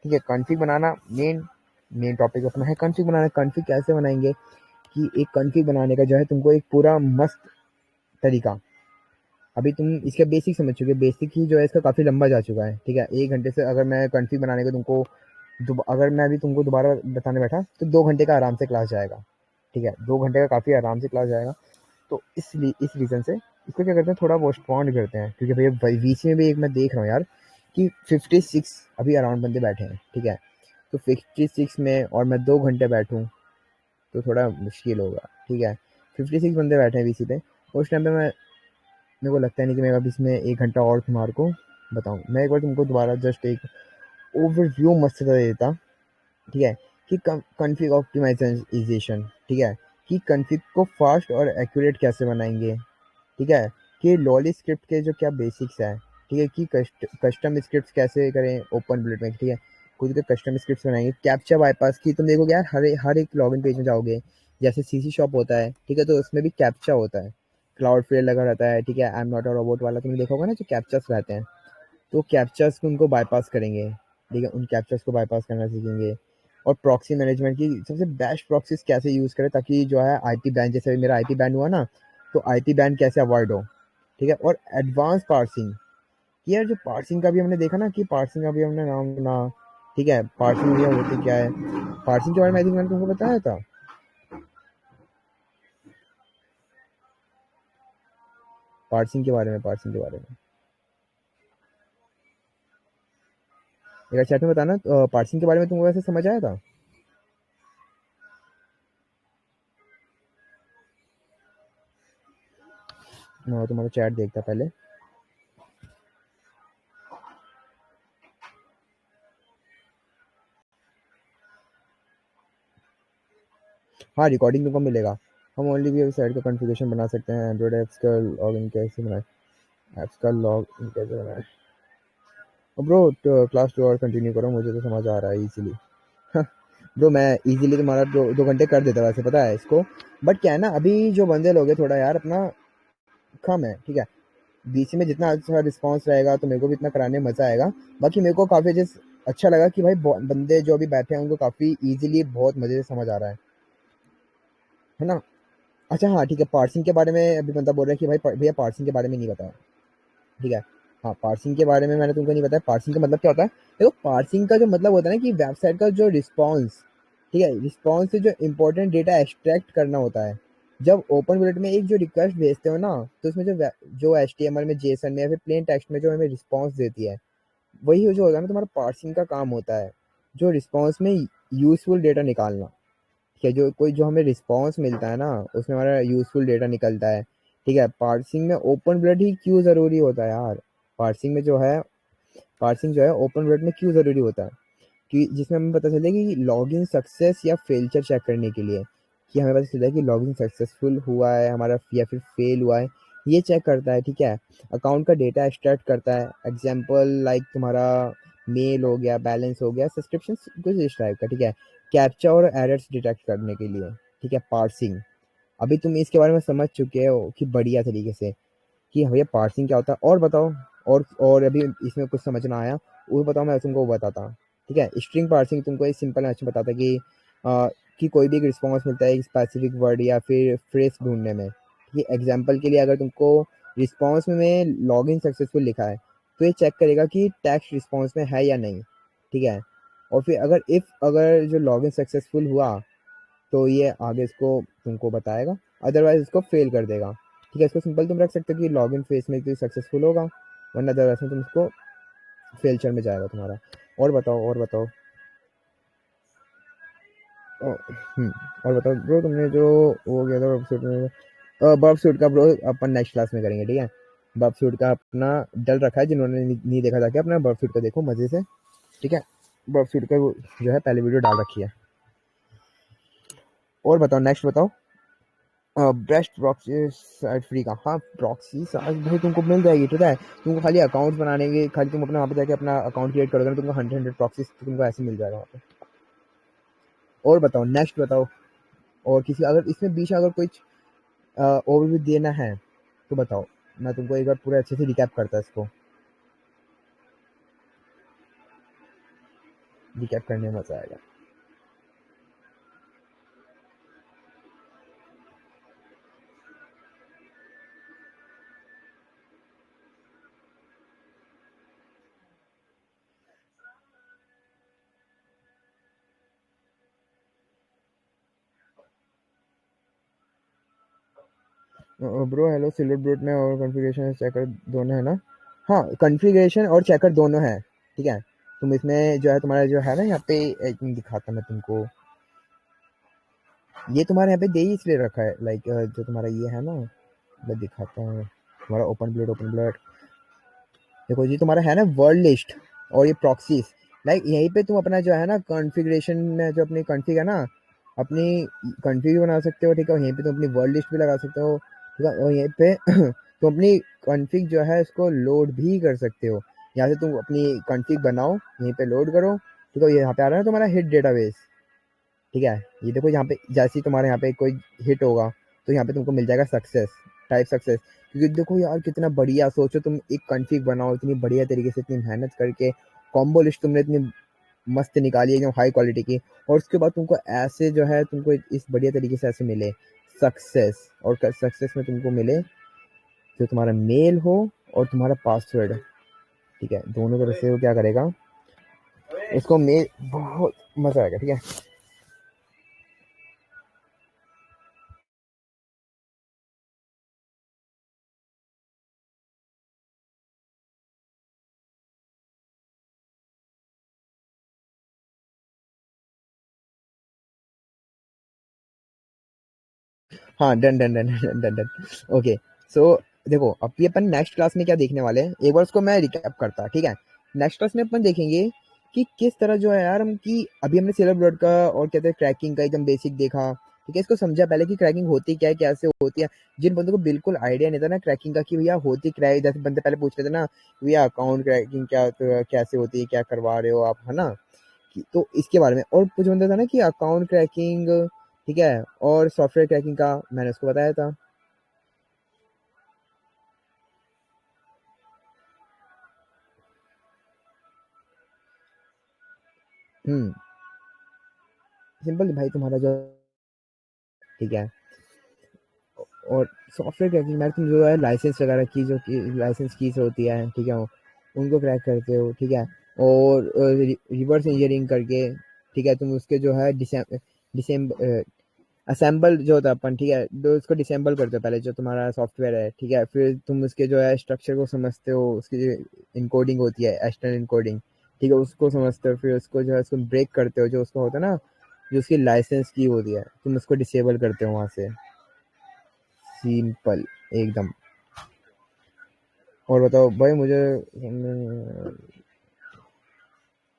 ठीक है, कॉन्फ़िग बनाना मेन मेन टॉपिक अपना है। कॉन्फ़िग बनाना, कॉन्फ़िग कैसे बनाएंगे कि एक कॉन्फ़िग बनाने का जो है तुमको एक पूरा मस्त तरीका। अभी तुम इसका बेसिक समझ चुके, बेसिक ही जो है इसका काफ़ी लंबा जा चुका है। ठीक है, 1 घंटे से अगर मैं कॉन्फ़िग बनाने का तुमको अगर मैं अभी तुमको दोबारा बताने बैठा तो 2 घंटे का आराम से क्लास जाएगा। ठीक है, 2 घंटे का काफ़ी आराम से क्लास जाएगा। तो इसलिए इस रीज़न से इसको क्या करते हैं, थोड़ा पोस्टपोन करते हैं, क्योंकि भैया वीसी में भी एक मैं देख रहा हूँ यार कि 56 अभी अराउंड बंदे बैठे हैं, ठीक है। तो 56 में और मैं 2 घंटे बैठूँ तो थोड़ा मुश्किल होगा, ठीक है। 56 बंदे बैठे हैं वीसी पे, उस टाइम पे मेरे को लगता है नहीं कि मैं अब इसमें 1 घंटा और तुम्हारे को बताऊँ। मैं एक बार तुमको दोबारा जस्ट एक ओवरव्यू मस्त सा दे देता, ठीक है, कि कॉन्फ़िग ऑप्टिमाइजेशन, ठीक है, कि कॉन्फ़िग को फास्ट और एक्यूरेट कैसे बनाएंगे, ठीक है, कि लॉली स्क्रिप्ट के जो क्या बेसिक्स है, ठीक है, कि कस्टम स्क्रिप्ट कैसे करें ओपन बुलेट में, ठीक है, खुद के कस्टम स्क्रिप्ट बनाएंगे। कैप्चा बाईपास की तुम देखोगे यार, हर एक लॉगिन पेज में जाओगे, जैसे सीसी शॉप होता है, ठीक है, तो उसमें भी कैप्चा होता है, क्लाउड फ्लेयर लगा रहता है, ठीक है, I am not a robot वाला तुमने देखा होगा ना, जो कैप्चर्स रहते हैं, तो कैप्चर्स को उनको बाईपास करेंगे, ठीक है, उन कैप्चर्स को बाईपास करना सीखेंगे। और प्रॉक्सी मैनेजमेंट की सबसे बेस्ट प्रॉक्सीज कैसे यूज़ करें ताकि जो है आईपी बैन, जैसे मेरा आईपी बैन हुआ ना, तो आईपी बैन कैसे अवॉइड हो, ठीक है। और एडवांस पार्सिंग, यार जो पार्सिंग का भी हमने देखा ना, कि पार्सिंग का भी हमने नाम सुना, ठीक है, पार्सिंग भी होती क्या है, पार्सिंग के बारे में आई थिंक मैंने तुमको बताया था। पार्सिंग के बारे में एक चैट में बताना, पार्सिंग के बारे में तुमको वैसे समझ आया था। तुम्हारा चैट देखता पहले। हाँ, रिकॉर्डिंग तुमको मिलेगा। हम ओनली भी साइड का कॉन्फ़िगरेशन बना सकते हैं, एंड्रॉइड ऐप्स का लॉगिन कैसे बनाए, ऐप्स का लॉगिन कैसे बनाए। ब्रो क्लास 2 और कंटिन्यू करो, मुझे तो समझ आ रहा है इजीली। ब्रो मैं इजीली तुम्हारा 2 घंटे कर देता वैसे, पता है इसको। बट क्या है ना, अभी जो बंदे लोग हैं थोड़ा यार अपना कम है, ठीक है। बीच में जितना अच्छा रिस्पांस रहेगा तो मेरे को भी इतना कराने में मजा आएगा। बाकी मेरे को काफी अच्छा लगा कि भाई बंदे जो अभी बैठे हैं उनको काफी इजीली बहुत मजे से समझ आ रहा है ना। अच्छा हाँ ठीक है, पार्सिंग के बारे में अभी बंदा बोल रहा है कि भाई भैया पार्सिंग के बारे में नहीं बताया, ठीक है। हाँ, पार्सिंग के बारे में मैंने तुमको नहीं बताया। पार्सिंग का मतलब क्या होता है, देखो पार्सिंग का जो मतलब होता है ना कि वेबसाइट का जो रिस्पॉन्स, ठीक है, रिस्पॉन्स से जो इंपॉर्टेंट डेटा एक्सट्रैक्ट करना होता है। जब ओपन बुलेट में एक जो रिक्वेस्ट भेजते हो ना, तो उसमें जो HTML में, जेसन में या फिर प्लेन टेक्स्ट में जो हमें रिस्पॉन्स देती है, वही जो होता है ना तुम्हारा पार्सिंग का काम होता है, जो रिस्पॉन्स में यूजफुल डेटा निकालना, ठीक है। जो हमें रिस्पॉन्स मिलता है ना, उसमें हमारा यूजफुल डेटा निकलता है, ठीक है। पार्सिंग में ओपन ब्लेड ही क्यों ज़रूरी होता है यार, पार्सिंग में जो है, पार्सिंग जो है ओपन ब्लेड में क्यों ज़रूरी होता है, कि जिसमें हमें पता चले कि लॉगिन सक्सेस या फेल्चर चेक करने के लिए, कि हमें पता चला है कि लॉगिन सक्सेसफुल हुआ है हमारा या फिर फेल हुआ है, ये चेक करता है, ठीक है। अकाउंट का डेटा एक्सट्रैक्ट करता है, एग्जांपल लाइक तुम्हारा मेल हो गया, बैलेंस हो गया, सब्सक्रिप्शन, कुछ इस टाइप का, ठीक है। कैप्चा और एरर्स डिटेक्ट करने के लिए, ठीक है, पार्सिंग। अभी तुम इसके बारे में समझ चुके हो कि बढ़िया तरीके से कि भैया पार्सिंग क्या होता है। और बताओ, और अभी इसमें कुछ समझ ना आया वो बताओ, मैं तुमको वो बताता, ठीक है। स्ट्रिंग पार्सिंग तुमको एक सिंपल मैच बताता कि कोई भी एक रिस्पॉन्स मिलता है एक स्पेसिफिक वर्ड या फिर फ्रेज ढूंढने में, ठीक है। एग्जाम्पल के लिए अगर तुमको रिस्पॉन्स में लॉग इन सक्सेसफुल लिखा है, तो ये चेक करेगा कि टेक्स्ट रिस्पॉन्स में है या नहीं, ठीक है। और फिर अगर जो लॉग इन सक्सेसफुल हुआ तो ये आगे इसको तुमको बताएगा, अदरवाइज इसको फेल कर देगा, ठीक है। इसको सिंपल तुम रख सकते हो कि लॉगिन फेस में तो सक्सेसफुल होगा, वरना अदरवाइज में तुम इसको फेल्चर में जाएगा तुम्हारा। और बताओ, और बताओ। ओ, और बताओ ब्रो, तुमने जो वो गया था वेबसाइट में, बर्फ सूट का ब्रो अपन नेक्स्ट क्लास में करेंगे, ठीक है। बर्फ सूट का अपना डल रखा है, जिन्होंने नहीं देखा जाके अपना बर्फ सूट का देखो मजे से, ठीक है। बर्फ सूट का जो है पहले वीडियो डाल रखी है। और बताओ, नेक्स्ट बताओ। बेस्ट प्रॉक्सी साइट फ्री का, हाँ प्रॉक्सी साइट भाई तुमको मिल जाएगी, ठीक है। तुमको खाली अकाउंट बनाने के, खाली तुम अपने वहाँ पे जाके अपना अकाउंट क्रिएट करोगे ना, तुमको 100 प्रॉक्सीज तुमको ऐसे मिल जाएगा वहाँ पे। और बताओ, नेक्स्ट बताओ। और किसी अगर इसमें बीच में अगर कुछ ओवरव्यू देना है तो बताओ, मैं तुमको एक बार पूरा अच्छे से रिकैप करता इसको, रिकैप करने में मजा आएगा। ब्रो हेलो, सिल्वर ब्रूट में और कॉन्फ़िगरेशन चेकर दोनों है ना? हाँ, कॉन्फ़िगरेशन और चेकर दोनों है, ठीक है? तुम इसमें जो है तुम्हारा जो है ना यहाँ पे, एक मिनट दिखाता मैं तुमको। ये तुम्हारे यहाँ पे दे ही इसलिए रखा है, लाइक जो तुम्हारा ये है ना, मैं दिखाता हूँ तुम्हारा ओपन ब्लड। देखो ये तुम्हारा है ना वर्ल्ड लिस्ट और ये प्रॉक्सीज, लाइक यहीं पे तुम अपना जो है ना कॉन्फ़िगरेशन में जो अपनी कॉन्फ़िग है ना, अपनी कॉन्फ़िग भी बना सकते हो, ठीक है? और यहीं पे तुम अपनी वर्ल्ड लिस्ट भी लगा सकते हो, ठीक है? और यहीं पे तुम अपनी कॉन्फ़िग जो है इसको लोड भी कर सकते हो। यहाँ से तुम अपनी कॉन्फ़िग बनाओ, यहीं पे लोड करो, ठीक है? ये यहाँ पे आ रहा है तुम्हारा हिट डेटाबेस, ठीक है? ये देखो यहाँ पे जैसे ही तुम्हारे यहाँ पे कोई हिट होगा तो यहाँ पे तुमको मिल जाएगा सक्सेस, टाइप सक्सेस। क्योंकि देखो यार कितना बढ़िया, सोचो तुम एक कॉन्फ़िग बनाओ इतनी बढ़िया तरीके से, इतनी मेहनत करके, कॉम्बो लिस्ट तुमने इतनी मस्त निकाली है एकदम हाई क्वालिटी की, और उसके बाद तुमको ऐसे जो है तुमको इस बढ़िया तरीके से ऐसे मिले सक्सेस, और सक्सेस में तुमको मिले जो तुम्हारा मेल हो और तुम्हारा पासवर्ड, ठीक है? दोनों तरफ से वो क्या करेगा, उसको मेल बहुत मजा आएगा, ठीक है? हाँ, done done done done done done. Okay, so देखो अब ये अपन नेक्स्ट क्लास में क्या देखने वाले हैं, एक बार उसको मैं रिकैप करता, ठीक है? नेक्स्ट क्लास में अपन देखेंगे कि किस तरह जो है यार हम, कि अभी हमने सिल्वर ब्लड का और कहते हैं क्रैकिंग का एकदम बेसिक देखा, ठीक है? इसको समझा पहले कि क्रैकिंग होती क्या है, कैसे होती है। जिन बंदों को बिल्कुल आइडिया नहीं था ना क्रैकिंग का कि भैया होती क्रैक, जैसे बंदे पहले पूछ रहे थे ना भैया अकाउंट क्रैकिंग क्या, तो कैसे होती है, क्या करवा रहे हो आप, है ना? तो इसके बारे में, और कुछ बंदा था ना कि अकाउंट क्रैकिंग, ठीक है, और सॉफ्टवेयर क्रैकिंग का मैंने उसको बताया था। हम्म, सिंपल भाई तुम्हारा जो, ठीक है? और सॉफ्टवेयर क्रैकिंग में तुम जो है लाइसेंस वगैरह की जो लाइसेंस कीज होती है, ठीक है, उनको क्रैक करते हो, ठीक है? और रिवर्स इंजीनियरिंग करके, ठीक है, तुम उसके जो है डिसेम असेंबल जो होता है अपन, ठीक है, तो उसको डिसेंबल करते हो पहले जो तुम्हारा सॉफ्टवेयर है, ठीक है? फिर तुम उसके जो है स्ट्रक्चर को समझते हो, उसकी जो इनकोडिंग होती है एक्सटर्नल इनकोडिंग, ठीक है, उसको समझते हो, फिर उसको जो है उसको ब्रेक करते हो, जो उसका होता है ना, जो उसकी लाइसेंस की होती है, तुम उसको डिसेबल करते हो वहां से। सिंपल एकदम। और बताओ भाई मुझे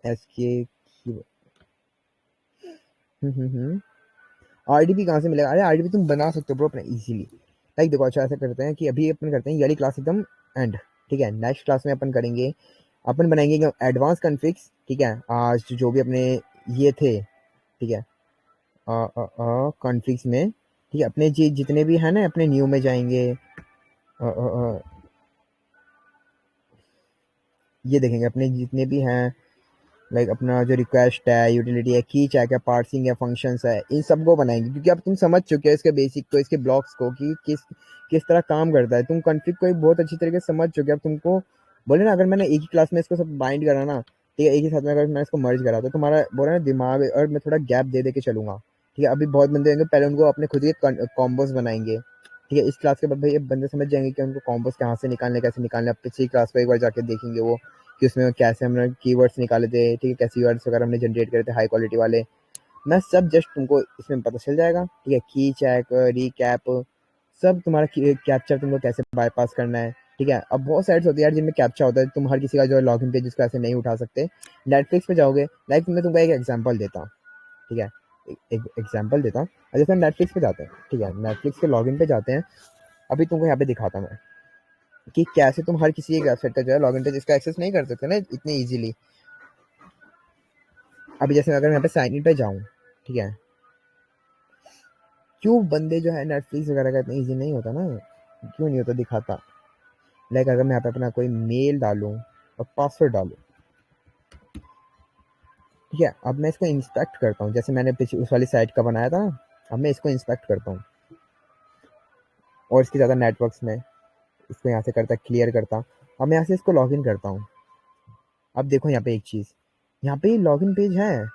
एसके की आरडीपी कहाँ से मिलेगा? अरे आरडीपी तुम बना सकते हो ब्रो अपना इजीली। लाइक देखो, अच्छा ऐसा करते हैं कि अभी अपन करते हैं ये वाली क्लास एकदम एंड, ठीक है? नेक्स्ट क्लास में अपन करेंगे, अपन बनाएंगे एडवांस कॉन्फ़िग्स, ठीक है? आज जो भी अपने ये थे, ठीक है, कॉन्फ़िग्स में, ठीक है, अपने जी जितने भी है ना अपने न्यू में जाएंगे, ये देखेंगे अपने जितने भी हैं, लाइक अपना जो रिक्वेस्ट है, यूटिलिटी है, की चैक है, पार्सिंग है, फंक्शंस है, इन सबको बनाएंगे, क्योंकि अब तुम समझ चुके हो इसके बेसिक को, इसके ब्लॉक्स को, कि किस किस तरह काम करता है। तुम कॉन्फ़िग को एक बहुत अच्छी तरीके से समझ चुके हो। अब तुमको बोले ना, अगर मैंने एक ही क्लास में इसको सब बाइंड करा ना, ठीक है, एक ही साथ में अगर मैं इसको मर्ज करा तो तुम्हारा बोला ना दिमाग, और मैं थोड़ा गैप दे दे के चलूंगा, ठीक है? अभी बहुत बंदे होंगे, पहले उनको अपने खुद के कॉम्बोज बनाएंगे, ठीक है? इस क्लास के बाद भाई ये बंदे समझ जाएंगे कि उनको कॉम्बोज कहाँ से निकालने, कैसे निकालने। अब पिछली क्लास को एक बार जाके देखेंगे वो, कि उसमें कैसे हमने कीवर्ड्स निकाले थे, ठीक है, कैसे कीवर्ड्स वगैरह हमने जनरेट करे थे हाई क्वालिटी वाले, मैं सब जस्ट तुमको इसमें पता चल जाएगा, ठीक है? की चैक, रीकैप, सब तुम्हारा कैप्चर तुमको कैसे बाईपास करना है, ठीक है? अब बहुत साइट्स होती है यार जिनमें कैप्चा होता है, तुम हर किसी का जो है लॉगिन पेज उसको ऐसे नहीं उठा सकते। नेटफ्लिक्स पे जाओगे, लाइक मैं तुमको एक एग्जांपल देता हूँ, ठीक है? एक एग्जांपल देता हूँ। जैसे हम नेटफ्लिक्स पे जाते हैं, ठीक है, नेटफ्लिक्स के लॉगिन पे जाते हैं, अभी तुमको यहाँ पे दिखाता हूँ मैं कि कैसे तुम हर किसी एक वेबसाइट का जो है लॉगिन पेज इसका एक्सेस नहीं कर सकते ना इतनी इजीली। अभी जैसे अगर मैं यहाँ पे साइन इन पे जाऊँ, ठीक है, क्यों बंदे जो है नेटफ्लिक्स वगैरह का इतना ईजी नहीं होता ना, क्यों नहीं होता दिखाता। लाइक अगर मैं यहाँ पे अपना कोई मेल डालूँ और पासवर्ड डालूँ, ठीक है, अब मैं इसको इंस्पेक्ट करता हूँ, जैसे मैंने पिछली उस वाली साइट का बनाया था ना, अब मैं इसको इंस्पेक्ट करता हूँ, और इसके ज़्यादा नेटवर्क्स में इसको यहाँ से करता, क्लियर करता। अब मैं यहाँ से इसको लॉग इन करता हूँ। अब देखो यहाँ पे एक चीज़, यहाँ पे लॉग इन पेज है,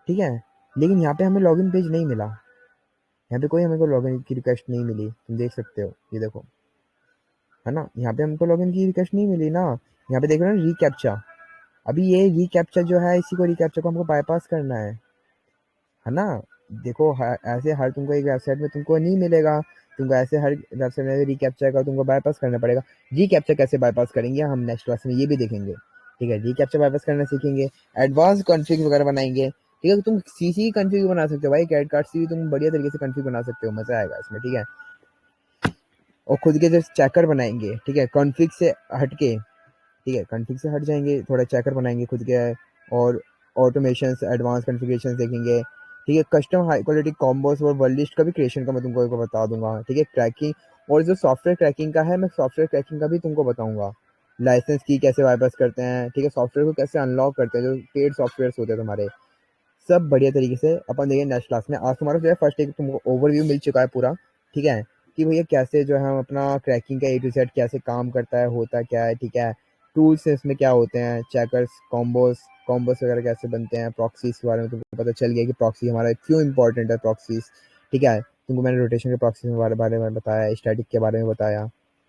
ठीक है, लेकिन यहाँ पे हमें लॉग इन पेज नहीं मिला। यहाँ पे कोई हमको लॉगिन की रिक्वेस्ट नहीं मिली, तुम देख सकते हो, ये देखो, है ना, यहाँ पे हमको लॉगिन की रिक्वेस्ट नहीं मिली ना। यहाँ पे देख रहे हो रिकैप्चा, अभी ये रिकैप्चा जो है, इसी को रिकैप्चा को हमको बाईपास करना है ना। देखो ऐसे हर तुमको एक वेबसाइट में तुमको नहीं मिलेगा, तुमको ऐसे हर वेबसाइट में रिकैप्चा का तुमको बाईपास करना पड़ेगा। रिकैप्चा कैसे बाईपास करेंगे हम नेक्स्ट क्लास में ये भी देखेंगे, ठीक है। रिकैप्चा बाईपास करना सीखेंगे, एडवांस कॉन्फ़िग वगैरह बनाएंगे, ठीक है। तुम सीसी की कॉन्फ़िग बना सकते हो भाई, क्रेडिट कार्ड से भी तुम बढ़िया तरीके से कॉन्फ़िग बना सकते हो, मजा आएगा इसमें, ठीक है। और खुद के जो चेकर बनाएंगे, ठीक है, कॉन्फ़िग से हटके, ठीक है, कॉन्फ़िग से हट जाएंगे, थोड़ा चेकर बनाएंगे खुद के, और ऑटोमेशन एडवांस कॉन्फ़िगरेशन देखेंगे, ठीक है। कस्टम हाई क्वालिटी कॉम्बोस और वर्ड लिस्ट का भी क्रिएशन का मैं तुमको एक बता दूंगा, ठीक है। क्रैकिंग और जो सॉफ्टवेयर क्रैकिंग का है, मैं सॉफ्टवेयर क्रैकिंग का भी तुमको बताऊंगा। लाइसेंस की कैसे बाईपास करते हैं, ठीक है, सॉफ्टवेयर को कैसे अनलॉक करते हैं, जो पेड सॉफ्टवेयर होते हैं तुम्हारे, सब बढ़िया तरीके से अपन देखेंगे नेक्स्ट क्लास में। आज तुम्हारा जो है फर्स्ट एक तुमको ओवरव्यू मिल चुका है पूरा, ठीक है, कि भैया कैसे जो है हम अपना क्रैकिंग का A to Z कैसे काम करता है, होता क्या है, ठीक है। टूल्स इसमें क्या होते हैं, चेकर्स, कॉम्बोस कॉम्बोस वगैरह कैसे बनते हैं, प्रॉक्सीज के बारे में तुमको पता चल गया कि प्रॉक्सी हमारा क्यों इंपॉर्टेंट है, प्रॉक्सीज, ठीक है। तुमको मैंने रोटेशन के प्रॉक्सी के बारे में बताया, स्टैटिक के बारे में बताया,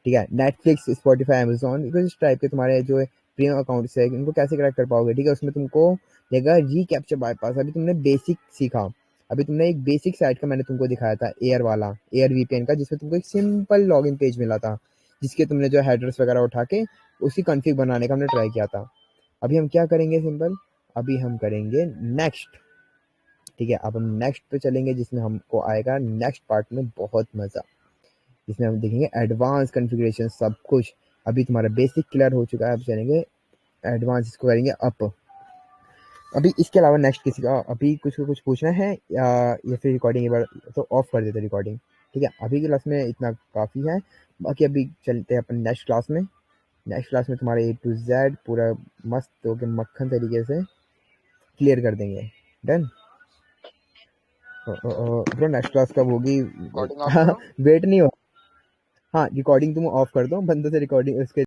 ठीक है। नेटफ्लिक्स, स्पॉटिफाई, अमेजोन, इस टाइप के तुम्हारे जो प्रीमियम अकाउंट है इनको कैसे करेक्ट कर पाओगे, ठीक है। उसमें तुमको देगा रीकैप्चर बाईपास, अभी तुमने बेसिक सीखा, अभी तुमने एक बेसिक साइट का मैंने तुमको दिखाया था, एयर वाला, एयर वीपीएन का, जिसमें तुमको एक सिंपल लॉगिन पेज मिला था, जिसके तुमने जो हेडर्स वगैरह उठा के उसी कॉन्फ़िग बनाने का हमने ट्राई किया था। अभी हम क्या करेंगे सिंपल, अभी हम करेंगे नेक्स्ट, ठीक है। अब हम नेक्स्ट पे चलेंगे, जिसमें हमको आएगा नेक्स्ट पार्ट में बहुत मजा, जिसमें हम देखेंगे एडवांस कॉन्फ़िगरेशन सब कुछ। अभी तुम्हारा बेसिक क्लियर हो चुका है, अब चलेंगे एडवांस, इसको करेंगे अप। अभी इसके अलावा नेक्स्ट किसी का अभी कुछ पूछना है, या फिर रिकॉर्डिंग एक बार तो ऑफ कर देते रिकॉर्डिंग, ठीक है। अभी की क्लास में इतना काफ़ी है, बाकी अभी चलते हैं अपन नेक्स्ट क्लास में। नेक्स्ट क्लास में तुम्हारे A to Z पूरा मस्त होके मक्खन तरीके से क्लियर कर देंगे। डन। ब्रो नेक्स्ट क्लास कब होगी? रिकॉर्डिंग ऑफ हाँ, करो। वेट नहीं हो, हाँ रिकॉर्डिंग तुम ऑफ कर दो, बंदे से रिकॉर्डिंग उसके